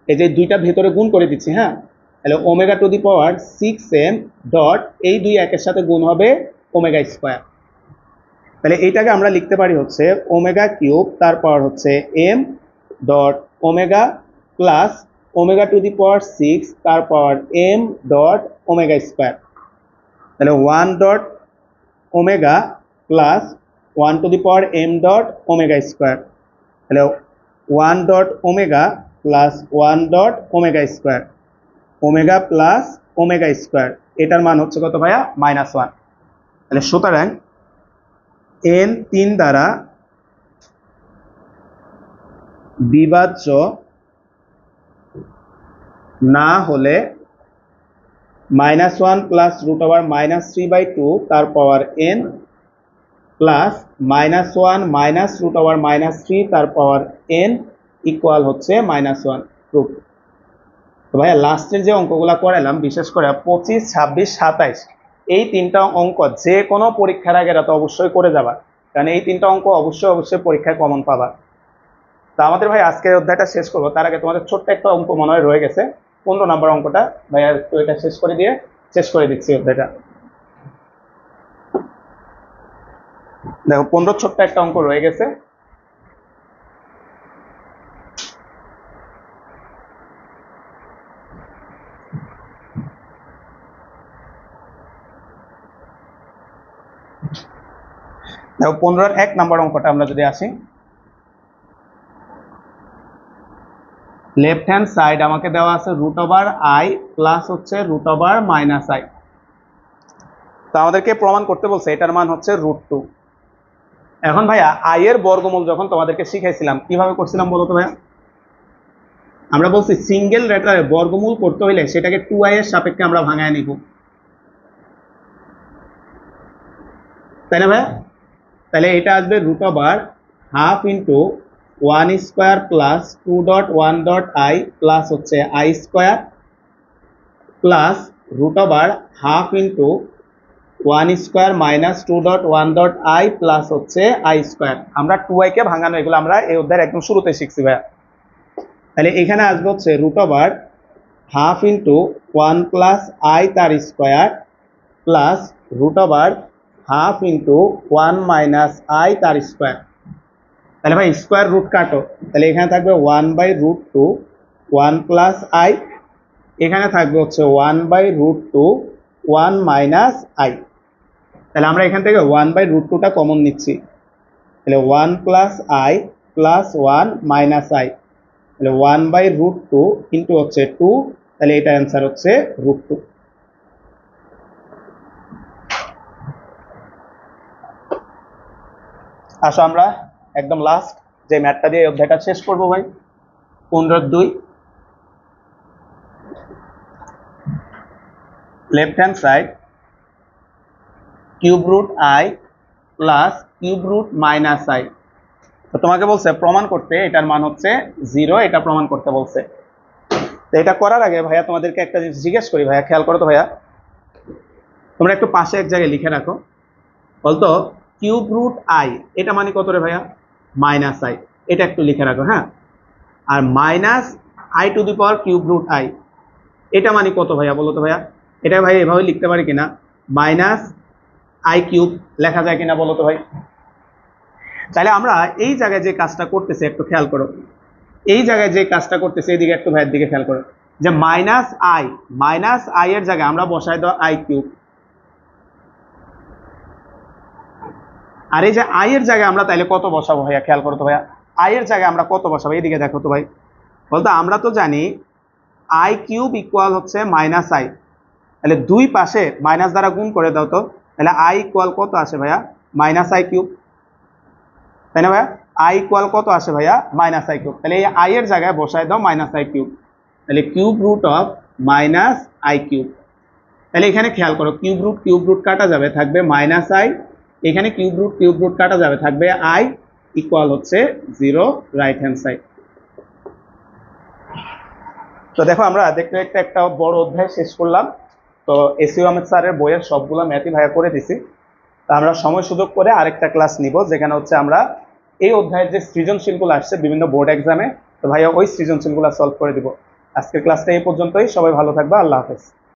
এই যে দুইটা ভেতরে গুণ করে দিচ্ছি। হ্যাঁ, তাহলে omega to the power 6m dot এই দুই একের সাথে গুণ হবে ওমেগা স্কোয়ার। তাহলে এইটাকে আমরা লিখতে পারি হচ্ছে ওমেগা কিউব তার পাওয়ার হচ্ছে m dot omega plus omega to the power 6 তার power m dot omega square. তাহলে 1 dot omega plus 1 to the power m dot omega square. তাহলে 1 dot omega plus 1 dot omega square. Omega plus omega square, এটার মান হচ্ছে কত ভাইয়া -1। তাহলে সুতরাং n 3 দ্বারা বিভাজ্য না হলে -1 প্লাস √3/2 তার পাওয়ার n প্লাস -1 মাইনাস √3 তার পাওয়ার n ইকুয়াল হচ্ছে -1 প্রুফ। তো ভাইয়া লাস্টের যে অঙ্কগুলা করালাম, বিশেষ করে 25, 26, 27, এই তিনটা অঙ্ক যে কোনো পরীক্ষার আগে তো অবশ্যই করে যাবা, কারণ এই তিনটা অঙ্ক অবশ্যই পরীক্ষায় কমন পাবা। তো আমাদের ভাই আজকের অধ্যায়টা শেষ করবো, তার আগে তোমাদের ছোট্ট একটা অঙ্ক মনে হয় রয়ে গেছে, 15 নম্বর অঙ্কটা ভাইয়া তো এটা শেষ করে দিচ্ছি অধ্যায়টা। দেখো 15 ছোট্ট একটা অঙ্ক রয়ে গেছে। দেখো 15-1 নম্বর অঙ্কটা আমরা যদি আসি, লেফট হ্যান্ড সাইড আমাকে দেওয়া আছে √i প্লাস হচ্ছে √-i। তো আমাদেরকে প্রমাণ করতে বলছে এটার মান হচ্ছে √2। এখন ভাইয়া i এর বর্গমূল যখন তোমাদেরকে শিখাইছিলাম কিভাবে করছিলাম বলো তো ভাইয়া? আমরা বলছি সিঙ্গেল লেটারে বর্গমূল করতে হইলে সেটাকে 2i এর সাপেক্ষে আমরা ভাঙায় নিব, তাই না ভাইয়া? তাহলে এটা আসবে √½ into 1 square plus 2.1.i plus হচ্ছে i square plus √½ into 1 square minus 2.1.i plus হচ্ছে i স্কোয়ার। আমরা 2i কে ভাঙানো এগুলো আমরা এই অধ্যায়ের একদম শুরুতে শিখছি ভাইয়া। তাহলে এখানে আসবে হচ্ছে √½ ইন্টু 1 প্লাস i তার square plus √½ into 1 minus i তার স্কোয়ার। তাহলে ভাই স্কোয়ার রুট কাটো, তাহলে এখানে থাকবে 1/√2 1 প্লাস i, এখানে থাকবে হচ্ছে 1/√2 1 মাইনাস i। তাহলে আমরা এখান থেকে 1/√2টা কমন নিচ্ছি, তাহলে 1 plus i plus 1 minus i, তাহলে 1/√2 ইন্টু হচ্ছে 2, তাহলে এটা অ্যান্সার হচ্ছে √2। আসো আমরা একদম লাস্ট যে ম্যাথটা দিয়ে অধ্যায়টা শেষ করবো ভাই, 15-2। Left hand side √i plus √-i। তো তোমাকে বলছে প্রমাণ করতে এটার মান হচ্ছে 0, এটা প্রমাণ করতে বলছে। তো এটা করার আগে ভাইয়া তোমাদেরকে একটা জিনিস জিজ্ঞেস করি ভাইয়া, খেয়াল করো তো ভাইয়া, তোমরা একটু পাশে এক জায়গায় লিখে রাখো বলতো √i এটা মানে কত রে ভাইয়া? -i, এটা একটু লিখে রাখো হ্যাঁ। আর -i⁻³ এটা মানে কত ভাইয়া বলো তো ভাইয়া? এটা ভাই এভাবে লিখতে পারি কিনা, -i³ লেখা যায় কিনা বলো তো ভাই? তাহলে আমরা এই জায়গায় যে কাজটা করতেছি একটু খেয়াল করো, এই জায়গায় যে কাজটা করতেছি এদিকে একটু ভাইয়ের দিকে খেয়াল করো, যে -i এর জায়গায় আমরা বসাই দাও i³, আর এই যে i এর জায়গায় আমরা তাইলে কত বসাবো ভাইয়া? খেয়াল করো তো ভাইয়া, i এর জায়গায় আমরা কত বসাবো? এইদিকে দেখো তো ভাই, বলতো আমরা তো জানি i³ ইকুয়াল হচ্ছে -i, তাহলে দুই পাশে মাইনাস দ্বারা গুণ করে দাও তো, তাহলে i ইকুয়াল কত আসে ভাইয়া? -i³, তাই না ভাইয়া? i ইকুয়াল কত আসে ভাইয়া? -i³। তাহলে এই i এর জায়গায় বসায় দাও -i³, তাহলে √-i³। তাহলে এখানে খেয়াল করো কিউব রুট কাটা যাবে, থাকবে -i, এখানে কিউব রুট কাটা যাবে, থাকবে i ইকুয়াল হচ্ছে 0 রাইট হ্যান্ড সাইড। তো দেখো আমরা দেখতে দেখতে একটা বড় অধ্যায় শেষ করলাম। তো এসইউ আহমেদ স্যারের বইয়ের সবগুলো ম্যাথই ভাইয়া করে দিছি। তো আমরা সময় সুযোগ করে আরেকটা ক্লাস নিব, যেখানে হচ্ছে আমরা এই অধ্যায়ের যে সৃজনশীলগুলো আসছে বিভিন্ন বোর্ড এক্সামে, তো ভাইয়া ওই সৃজনশীলগুলো সলভ করে দিব। আজকের ক্লাসটা এই পর্যন্তই, সবাই ভালো থাকবে, আল্লাহ হাফেজ।